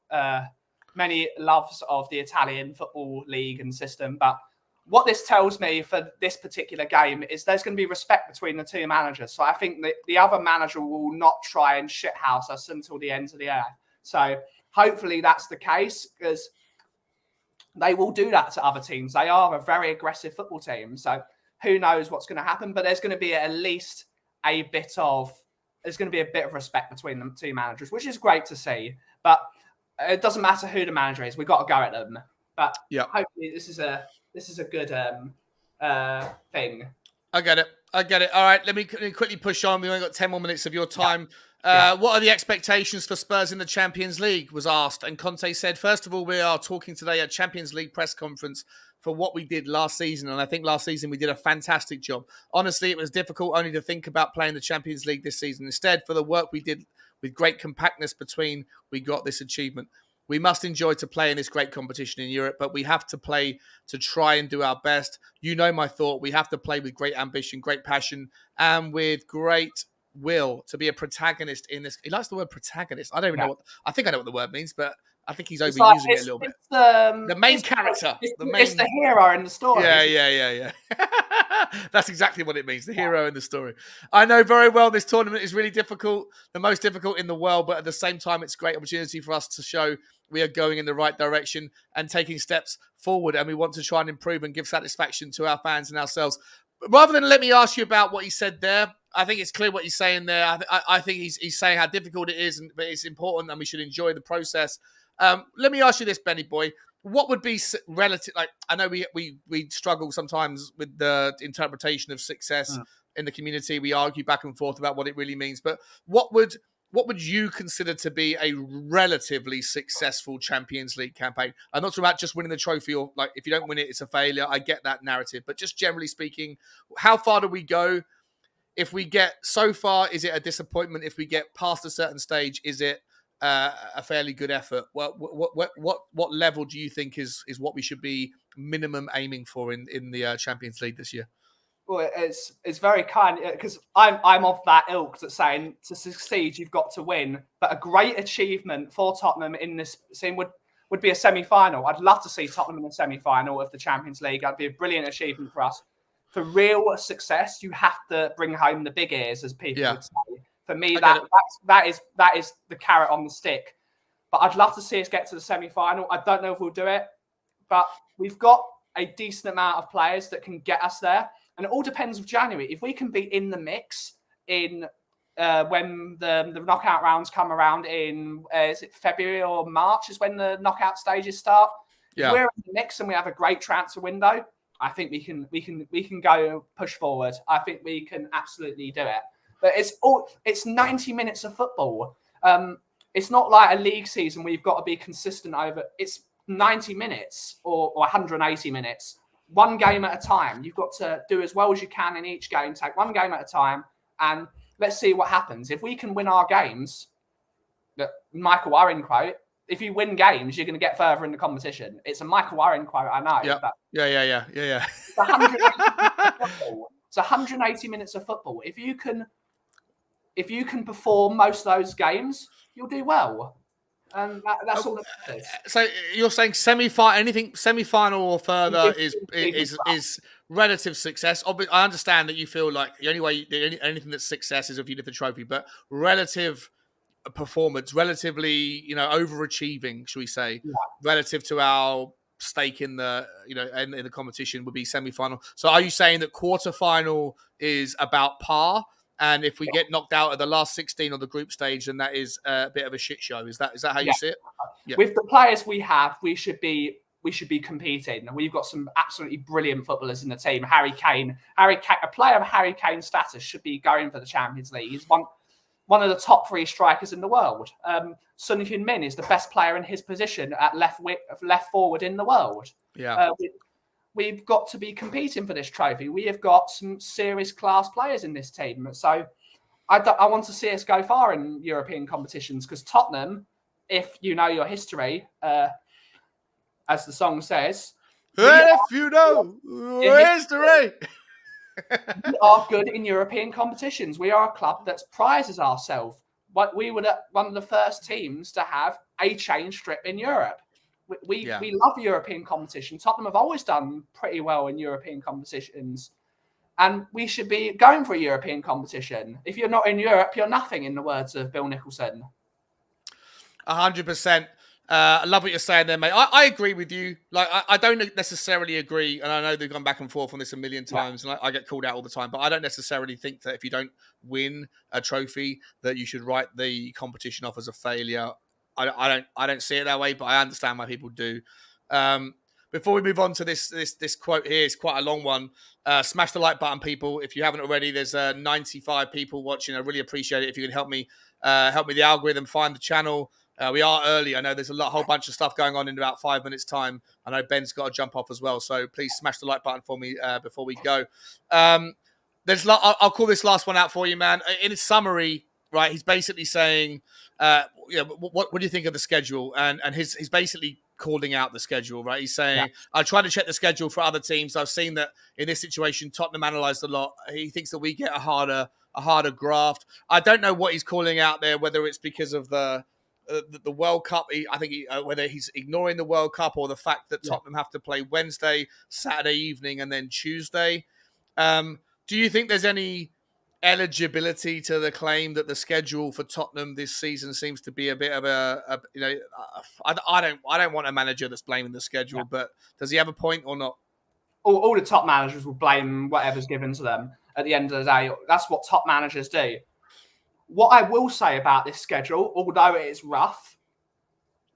Speaker 2: many loves of the Italian football league and system, but what this tells me for this particular game is there's going to be respect between the two managers. So I think that the other manager will not try and shithouse us until the ends of the earth. So hopefully that's the case, because they will do that to other teams. They are a very aggressive football team. So who knows what's going to happen, but there's going to be at least a bit of respect between the two managers, which is great to see. But it doesn't matter who the manager is. We've got to go at them. But hopefully this is a good thing.
Speaker 1: I get it. All right, let me quickly push on. We've only got 10 more minutes of your time. What are the expectations for Spurs in the Champions League, was asked. And Conte said, first of all, we are talking today at Champions League press conference for what we did last season. And I think last season we did a fantastic job. Honestly, it was difficult only to think about playing the Champions League this season. Instead, for the work we did with great compactness between, we got this achievement. We must enjoy to play in this great competition in Europe, but we have to play to try and do our best. You know my thought. We have to play with great ambition, great passion, and with great will to be a protagonist in this. He likes the word protagonist. I don't even know what. I think I know what the word means, but I think he's overusing it a little bit. The main character.
Speaker 2: It's the hero in the story.
Speaker 1: Yeah. That's exactly what it means. The hero in the story. I know very well this tournament is really difficult, the most difficult in the world, but at the same time, it's a great opportunity for us to show we are going in the right direction and taking steps forward. And we want to try and improve and give satisfaction to our fans and ourselves. Rather than let me ask you about what he said there, I think it's clear what he's saying there. I think he's saying how difficult it is, but it's important and we should enjoy the process. Let me ask you this, Benny boy. What would be relative? Like, I know we struggle sometimes with the interpretation of success in the community. We argue back and forth about what it really means. But what would you consider to be a relatively successful Champions League campaign? I'm not talking about just winning the trophy, or like if you don't win it, it's a failure. I get that narrative, but just generally speaking, how far do we go? If we get so far, is it a disappointment? If we get past a certain stage, is it a fairly good effort? What level do you think is what we should be minimum aiming for in the Champions League this year?
Speaker 2: Well, it's very kind, because I'm of that ilk that's saying to succeed you've got to win. But a great achievement for Tottenham in this scene would be a semi-final. I'd love to see Tottenham in the semi-final of the Champions League. That'd be a brilliant achievement for us. For real success, you have to bring home the big ears, as people would say. For me, that is the carrot on the stick. But I'd love to see us get to the semi-final. I don't know if we'll do it, but we've got a decent amount of players that can get us there. And it all depends of January. If we can be in the mix in when the knockout rounds come around in is it February or March is when the knockout stages start. Yeah. If we're in the mix and we have a great transfer window, I think we can go push forward. I think we can absolutely do it. But it's 90 minutes of football. it's not like a league season where you've got to be consistent over. It's 90 minutes or 180 minutes, one game at a time. You've got to do as well as you can in each game, take one game at a time, and let's see what happens. If we can win our games, that Michael Owen quote, if you win games, you're going to get further in the competition. It's a Michael Owen quote, I know.
Speaker 1: Yeah.
Speaker 2: But
Speaker 1: Yeah.
Speaker 2: It's 180 minutes of football. It's 180 minutes of football. If you can perform most of those games, you'll do well. And that's all that matters.
Speaker 1: So you're saying anything semi-final or further is relative success. Obviously, I understand that you feel like the only way anything that's success is if you lift the trophy, but relative performance, relatively, overachieving, should we say, relative to our stake in the in the competition would be semi-final. So are you saying that quarter-final is about par? And if we get knocked out at the last 16 on the group stage, then that is a bit of a shit show. Is that how you see it?
Speaker 2: Yeah. With the players we have, we should be competing. And we've got some absolutely brilliant footballers in the team. Harry Kane, a player of Harry Kane status should be going for the Champions League. He's one of the top 3 strikers in the world. Son Heung-min is the best player in his position at left forward in the world.
Speaker 1: Yeah.
Speaker 2: We've got to be competing for this trophy. We have got some serious class players in this team. So I want to see us go far in European competitions because Tottenham, if you know your history, as the song says,
Speaker 1: if you know your history,
Speaker 2: we are good in European competitions. We are a club that prizes ourselves. But we were one of the first teams to have a chain strip in Europe. We love European competition. Tottenham have always done pretty well in European competitions. And we should be going for a European competition. If you're not in Europe, you're nothing, in the words of Bill Nicholson.
Speaker 1: 100%. I love what you're saying there, mate. I agree with you. Like, I don't necessarily agree, and I know they've gone back and forth on this a million times, and I get called out all the time, but I don't necessarily think that if you don't win a trophy, that you should write the competition off as a failure. I don't see it that way, but I understand why people do. Before we move on to this quote here, it's quite a long one. Smash the like button, people. If you haven't already, there's 95 people watching. I really appreciate it if you can help me the algorithm find the channel. We are early. I know there's a whole bunch of stuff going on in about 5 minutes time. I know Ben's got to jump off as well, so please smash the like button for me before we go. I'll call this last one out for you, man. In his summary, right, he's basically saying, what do you think of the schedule? And he's basically calling out the schedule, right? He's saying, I tried to check the schedule for other teams. I've seen that in this situation, Tottenham analysed a lot. He thinks that we get a harder graft. I don't know what he's calling out there, whether it's because of the World Cup. Whether he's ignoring the World Cup or the fact that Tottenham have to play Wednesday, Saturday evening, and then Tuesday. Do you think there's any eligibility to the claim that the schedule for Tottenham this season seems to be a bit of I don't want a manager that's blaming the schedule, but does he have a point or not?
Speaker 2: All the top managers will blame whatever's given to them at the end of the day. That's what top managers do. What I will say about this schedule, although it is rough,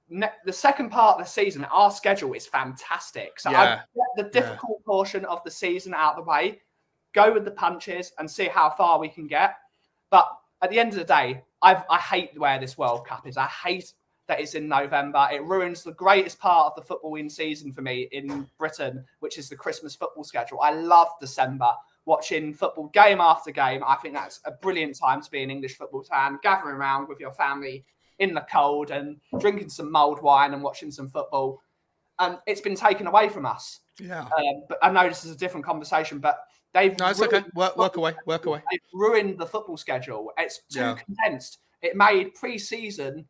Speaker 2: the second part of the season, our schedule is fantastic. So I get the difficult portion of the season out of the way, go with the punches and see how far we can get. But at the end of the day, I hate where this World Cup is. I hate that it's in November. It ruins the greatest part of the footballing season for me in Britain, which is the Christmas football schedule. I love December, watching football game after game. I think that's a brilliant time to be an English football fan, gathering around with your family in the cold and drinking some mulled wine and watching some football. And it's been taken away from us.
Speaker 1: Yeah.
Speaker 2: But I know this is a different conversation, but
Speaker 1: it's okay. Work away.
Speaker 2: They've ruined the football schedule. It's too condensed. It made pre-season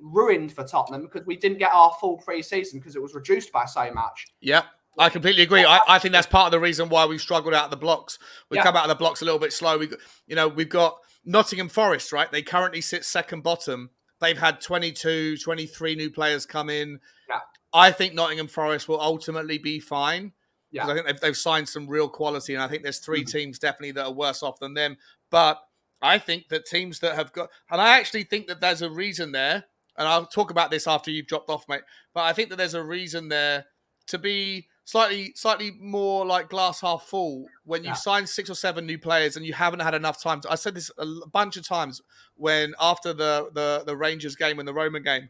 Speaker 2: ruined for Tottenham because we didn't get our full pre-season because it was reduced by so much.
Speaker 1: Yeah, I completely agree. I think that's part of the reason why we've struggled out of the blocks. We come out of the blocks a little bit slow. We've got Nottingham Forest, right? They currently sit second bottom. They've had 22, 23 new players come in.
Speaker 2: Yeah.
Speaker 1: I think Nottingham Forest will ultimately be fine.
Speaker 2: Yeah.
Speaker 1: Because I think they've signed some real quality, and I think there's 3 teams definitely that are worse off than them. But I think that teams that have got, and I actually think that there's a reason there, and I'll talk about this after you've dropped off, mate. But I think that there's a reason there to be slightly more like glass half full when you sign 6 or 7 new players and you haven't had enough time. I said this a bunch of times when after the Rangers game and the Roma game,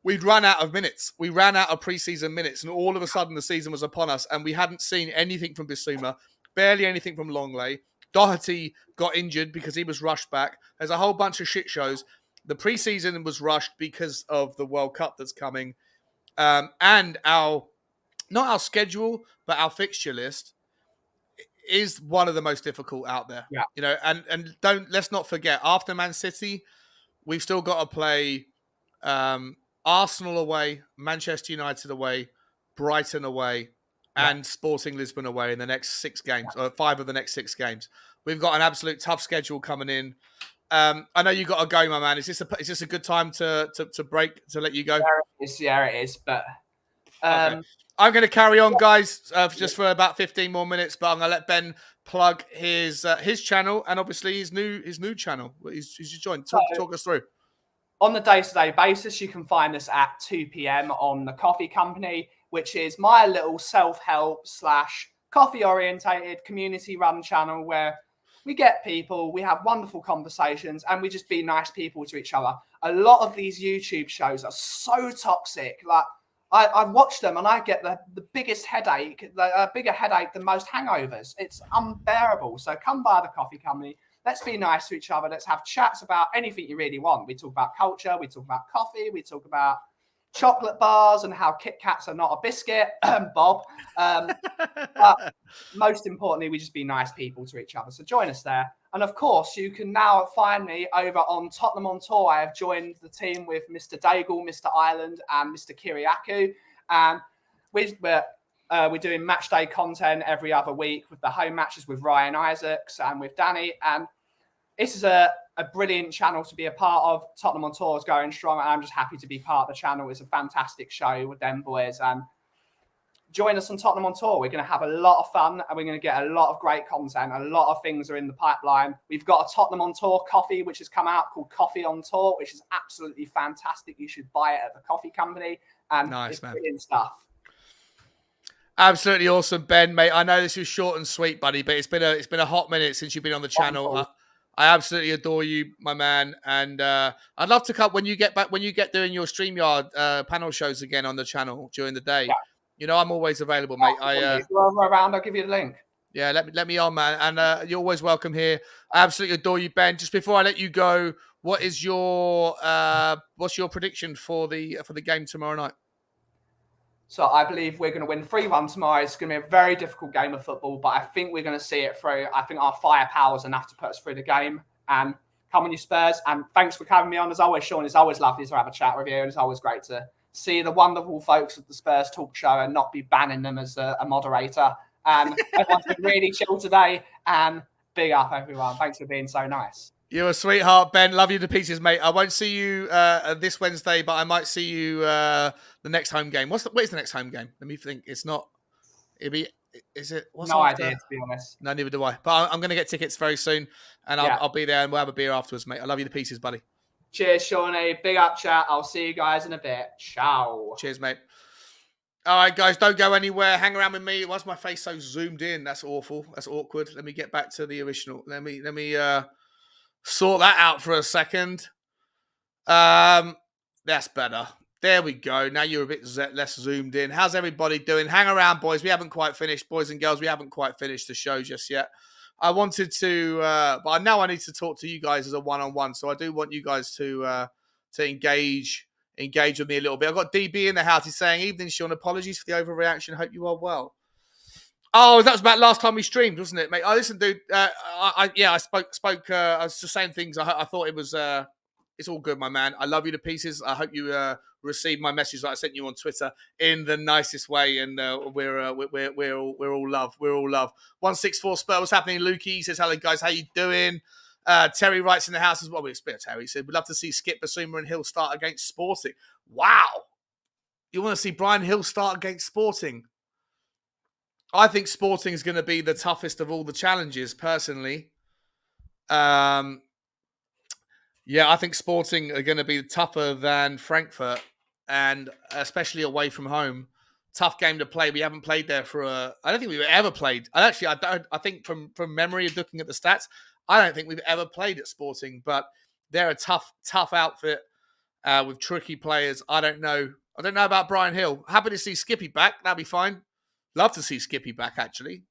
Speaker 1: we'd run out of minutes. We ran out of preseason minutes, and all of a sudden the season was upon us, and we hadn't seen anything from Bissouma, barely anything from Longley. Doherty got injured because he was rushed back. There's a whole bunch of shit shows. The preseason was rushed because of the World Cup that's coming, and not our schedule, but our fixture list is one of the most difficult out there.
Speaker 2: Yeah.
Speaker 1: You know, and let's not forget, after Man City, we've still got to play Arsenal away, Manchester United away, Brighton away, and Sporting Lisbon away in the next 6 games, or 5 of the next 6 games. We've got an absolute tough schedule coming in. I know you got to go, my man. Is this a good time to break, to let you go?
Speaker 2: Yeah, it is. But
Speaker 1: okay. I'm going to carry on, guys, just for about 15 more minutes. But I'm going to let Ben plug his channel and obviously his new channel. He's just joined. Talk us through.
Speaker 2: On the day-to-day basis, you can find us at 2 p.m. on the Coffee Company, which is my little self-help / coffee-orientated community-run channel where we get people, we have wonderful conversations, and we just be nice people to each other. A lot of these YouTube shows are so toxic. Like, I've watched them and I get the biggest headache, a bigger headache than most hangovers. It's unbearable. So come by the Coffee Company. Let's be nice to each other. Let's have chats about anything you really want. We talk about culture. We talk about coffee. We talk about chocolate bars and how Kit Kats are not a biscuit, Bob. But most importantly, we just be nice people to each other. So join us there. And of course, you can now find me over on Tottenham on Tour. I have joined the team with Mr. Daigle, Mr. Ireland, and Mr. Kiriakou. And we're doing match day content every other week with the home matches with Ryan Isaacs and with Danny. And this is a brilliant channel to be a part of. Tottenham on Tour is going strong, and I'm just happy to be part of the channel. It's a fantastic show with them boys. And join us on Tottenham on Tour. We're going to have a lot of fun, and we're going to get a lot of great content. A lot of things are in the pipeline. We've got a Tottenham on Tour coffee, which has come out called Coffee on Tour, which is absolutely fantastic. You should buy it at the Coffee Company. And it's brilliant stuff.
Speaker 1: Absolutely awesome, Ben, mate. I know this was short and sweet, buddy, but it's been a hot minute since you've been on the channel. I absolutely adore you, my man, and I'd love to come when you get doing your StreamYard panel shows again on the channel during the day.
Speaker 2: Yeah.
Speaker 1: You know, I'm always available, mate.
Speaker 2: If you're around, I'll give you the link.
Speaker 1: Yeah, let me on, man, and you're always welcome here. I absolutely adore you, Ben. Just before I let you go, what's your prediction for the game tomorrow night?
Speaker 2: So I believe we're going to win 3-1 tomorrow. It's going to be a very difficult game of football, but I think we're going to see it through. I think our firepower is enough to put us through the game. And come on, you Spurs. And thanks for having me on as always, Sean. It's always lovely to have a chat with you. And it's always great to see the wonderful folks at the Spurs Talk Show and not be banning them as a moderator. And everyone's been really chill today. And big up, everyone. Thanks for being so nice.
Speaker 1: You're a sweetheart, Ben. Love you to pieces, mate. I won't see you this Wednesday, but I might see you the next home game. Where's the next home game? Let me think. Is it? What's
Speaker 2: no
Speaker 1: after?
Speaker 2: idea, to be honest.
Speaker 1: No, neither do I. But I'm going to get tickets very soon, and I'll be there, and we'll have a beer afterwards, mate. I love you to pieces, buddy.
Speaker 2: Cheers, Shawnee. Big up, chat. I'll see you guys in a bit. Ciao.
Speaker 1: Cheers, mate. All right, guys, don't go anywhere. Hang around with me. Why's my face so zoomed in? That's awful. That's awkward. Let me get back to the original. Let me sort that out for a second. That's better. There we go. Now you're a bit less zoomed in. How's everybody doing? Hang around, boys. We haven't quite finished, boys and girls. We haven't quite finished the show just yet. I wanted to, but now I need to talk to you guys as a one-on-one. So I do want you guys to engage with me a little bit. I've got DB in the house. He's saying, "Evening, Sean. Apologies for the overreaction. Hope you are well." Oh, that was about last time we streamed, wasn't it, mate? Oh, listen, dude. I spoke. I was just saying things. I thought it was. It's all good, my man. I love you to pieces. I hope you received my message that I sent you on Twitter in the nicest way. And we're all love. We're all love. 164 Spur. What's happening, Lukey? He says, "Hello, guys. How you doing?" Terry writes in the house as well. It's been Terry. He said, "We'd love to see Skip Basuma and Hill start against Sporting." Wow. You want to see Brian Hill start against Sporting? I think Sporting is going to be the toughest of all the challenges, personally. Yeah, I think Sporting are going to be tougher than Frankfurt, and especially away from home, tough game to play. We haven't played there I don't think we've ever played. I think from memory of looking at the stats, I don't think we've ever played at Sporting, but they're a tough outfit with tricky players. I don't know about Brian Hill. Happy to see Skippy back. That'd be fine. Love to see Skippy back, actually.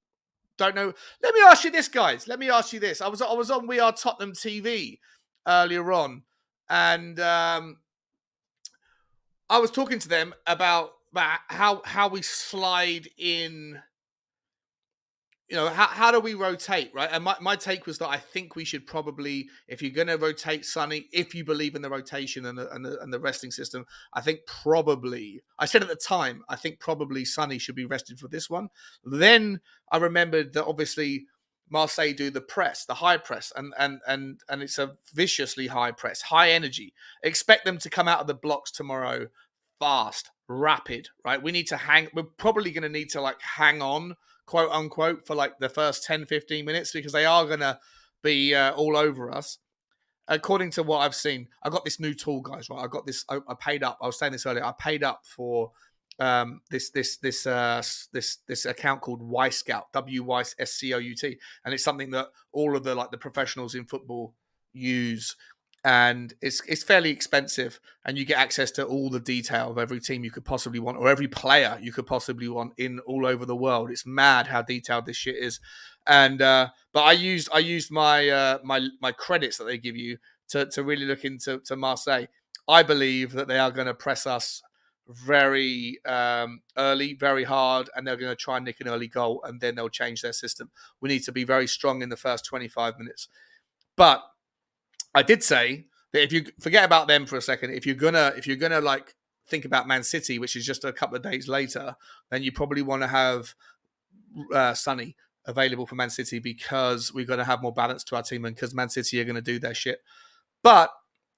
Speaker 1: Don't know. Let me ask you this, guys. Let me ask you this. I was on We Are Tottenham TV earlier on, and I was talking to them about how we slide in. You know, how do we rotate, right? And my take was that I think we should probably, if you're going to rotate Sonny, if you believe in the rotation and the resting system, I think probably, I said at the time, I think probably Sonny should be rested for this one. Then I remembered that obviously Marseille do the press, the high press, and it's a viciously high press, high energy. Expect them to come out of the blocks tomorrow fast, rapid, right? We're probably going to need to hang on, quote unquote, for the first 10-15 minutes, because they are going to be all over us. According to what I've seen, I got this new tool, guys, right? I got this, I paid up. I was saying this earlier. I paid up for this account called Y Scout, WYSCOUT, and it's something that all of the professionals in football use. And it's fairly expensive, and you get access to all the detail of every team you could possibly want, or every player you could possibly want in all over the world. It's mad how detailed this shit is. And but I used my my credits that they give you to really look into Marseille. I believe that they are going to press us very early, very hard, and they're going to try and nick an early goal, and then they'll change their system. We need to be very strong in the first 25 minutes, but I did say that if you forget about them for a second, if you're gonna think about Man City, which is just a couple of days later, then you probably want to have Sonny available for Man City, because we're going to have more balance to our team, and because Man City are going to do their shit. But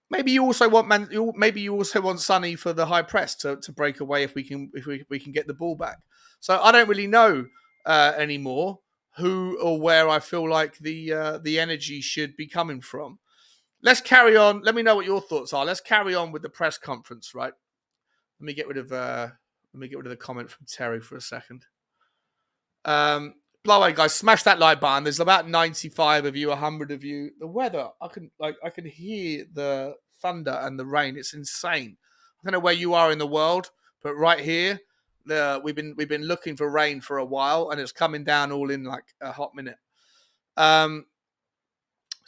Speaker 1: maybe you also want Sonny for the high press to break away if we can get the ball back. So I don't really know anymore who or where I feel like the energy should be coming from. Let's carry on. Let me know what your thoughts are. Let's carry on with the press conference, right? Let me get rid of the comment from Terry for a second. By the way, guys, smash that like button. There's about 95 of you, 100 of you. The weather, I can hear the thunder and the rain. It's insane. I don't know where you are in the world, but right here, we've been looking for rain for a while, and it's coming down all in a hot minute.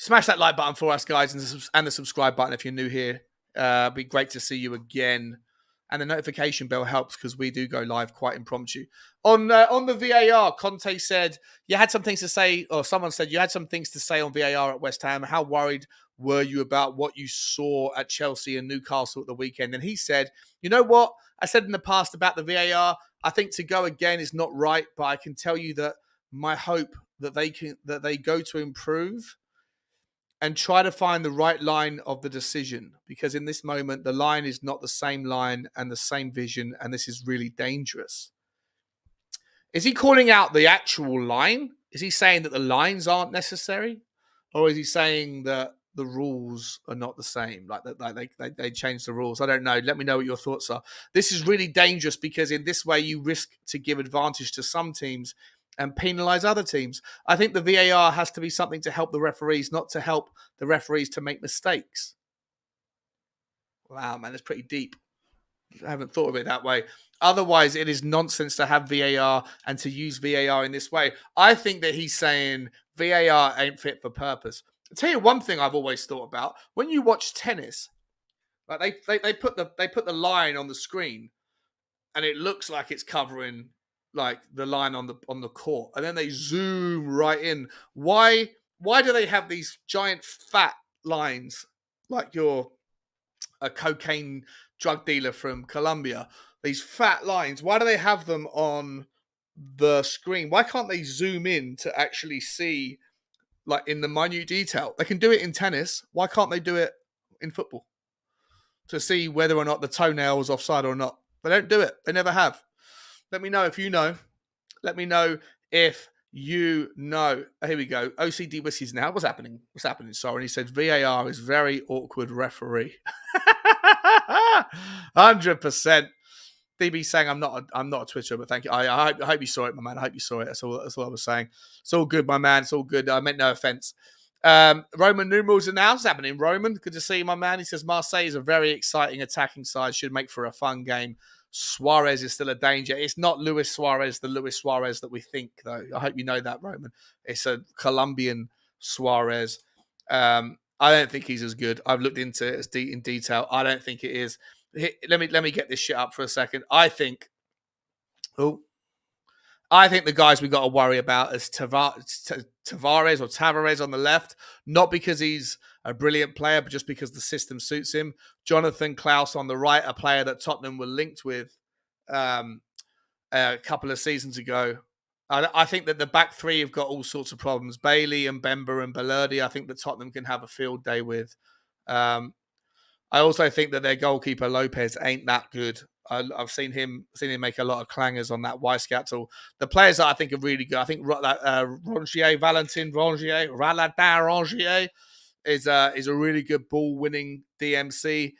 Speaker 1: Smash that like button for us, guys, and the subscribe button if you're new here. It'd be great to see you again. And the notification bell helps, because we do go live quite impromptu. On the VAR, Conte said you had some things to say, or someone said you had some things to say on VAR at West Ham. How worried were you about what you saw at Chelsea and Newcastle at the weekend? And he said, you know what? I said in the past about the VAR, I think to go again is not right, but I can tell you that my hope that they go to improve and try to find the right line of the decision, because in this moment, the line is not the same line and the same vision, and this is really dangerous. Is he calling out the actual line? Is he saying that the lines aren't necessary? Or is he saying that the rules are not the same, like they changed the rules? I don't know. Let me know what your thoughts are. This is really dangerous, because in this way, you risk to give advantage to some teams and penalise other teams. I think the VAR has to be something to help the referees, not to help the referees to make mistakes. Wow, man, that's pretty deep. I haven't thought of it that way. Otherwise, it is nonsense to have VAR and to use VAR in this way. I think that he's saying VAR ain't fit for purpose. I'll tell you one thing I've always thought about. When you watch tennis, like they put the line on the screen, and it looks like it's covering the line on the court, and then they zoom right in. Why do they have these giant fat lines, like you're a cocaine drug dealer from Colombia? These fat lines, why do they have them on the screen? Why can't they zoom in to actually see in the minute detail? They can do it in tennis. Why can't they do it in football to see whether or not the toenail was offside or not? They don't do it. They never have. Let me know if you know. Let me know if you know. Here we go. OCD Whiskies now. What's happening? Sorry. He said VAR is very awkward referee. 100%. DB saying I'm not a Twitter, but thank you. I hope you saw it, my man. I hope you saw it. That's all I was saying. It's all good, my man. It's all good. I meant no offense. Roman numerals announced. What's happening, Roman? Good to see you, my man. He says Marseille is a very exciting attacking side. Should make for a fun game. Suarez is still a danger. It's not Luis Suarez, the Luis Suarez that we think, though. I hope you know that, Roman. It's a Colombian Suarez. I don't think he's as good. I've looked into it in detail. I don't think it is. Let me get this shit up for a second. I think the guys we got to worry about is Tavares on the left, not because he's a brilliant player, but just because the system suits him. Jonathan Klaus on the right, a player that Tottenham were linked with a couple of seasons ago. I think that the back three have got all sorts of problems. Bailey and Bemba and Bellerdi, I think that Tottenham can have a field day with. I also think that their goalkeeper Lopez ain't that good. I've seen him make a lot of clangers on that Wisecatel. The players that I think are really good, I think Valentin Rongier is a really good ball winning DMC.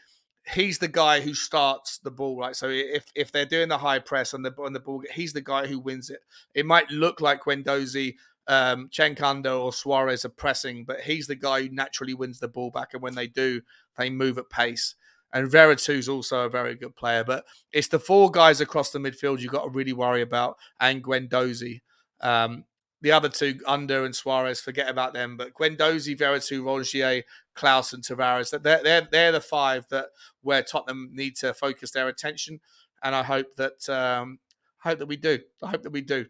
Speaker 1: He's the guy who starts the ball, right? So if they're doing the high press on the ball, he's the guy who wins it. It might look like Guendouzi, Chenkanda or Suarez are pressing, but he's the guy who naturally wins the ball back. And when they do, they move at pace. And Veritu's also a very good player. But it's the four guys across the midfield you've got to really worry about, and Guendouzi. The other two, Under and Suarez, forget about them. But Guendouzi, Veratu, Rongier, Klaus and Tavares, they're the five where Tottenham need to focus their attention. And I hope that we do. I hope that we do.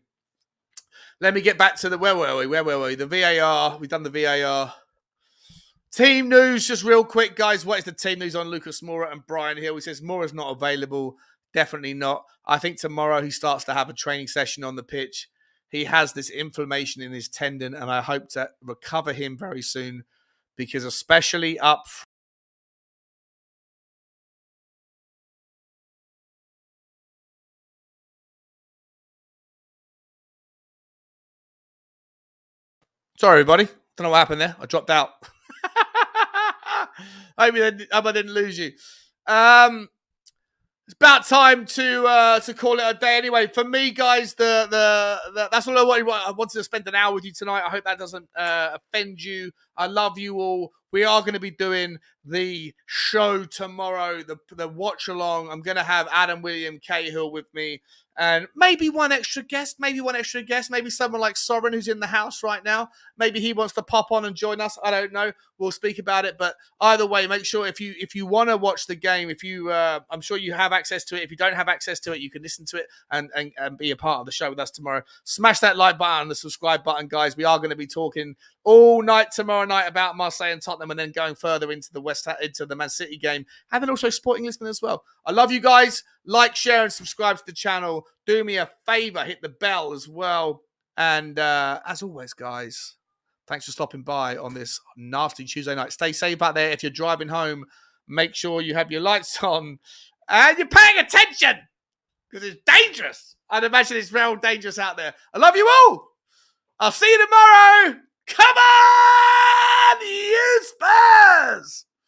Speaker 1: Let me get back to where were we? The VAR. We've done the VAR. Team news, just real quick, guys. What is the team news on Lucas Moura and Brian Hill? He says Moura's not available. Definitely not. I think tomorrow he starts to have a training session on the pitch. He has this inflammation in his tendon, and I hope to recover him very soon, because especially up. Sorry, everybody. Don't know what happened there. I dropped out. I didn't lose you. It's about time to call it a day. Anyway, for me, guys, that's all I wanted. I wanted to spend an hour with you tonight. I hope that doesn't offend you. I love you all. We are going to be doing the show tomorrow, the watch along. I'm going to have Adam William Cahill with me, and maybe one extra guest. Maybe someone like Soren, who's in the house right now. Maybe he wants to pop on and join us. I don't know. We'll speak about it. But either way, make sure if you want to watch the game, I'm sure you have access to it. If you don't have access to it, you can listen to it and be a part of the show with us tomorrow. Smash that like button, the subscribe button, guys. We are going to be talking all night tomorrow night about Marseille and Tottenham, and then going further into the Man City game, and then also Sporting Lisbon as well. I love you guys. Like, share, and subscribe to the channel. Do me a favor, hit the bell as well. And as always, guys, thanks for stopping by on this nasty Tuesday night. Stay safe out there. If you're driving home, make sure you have your lights on and you're paying attention, because it's dangerous. I'd imagine it's real dangerous out there. I love you all. I'll see you tomorrow. Come on!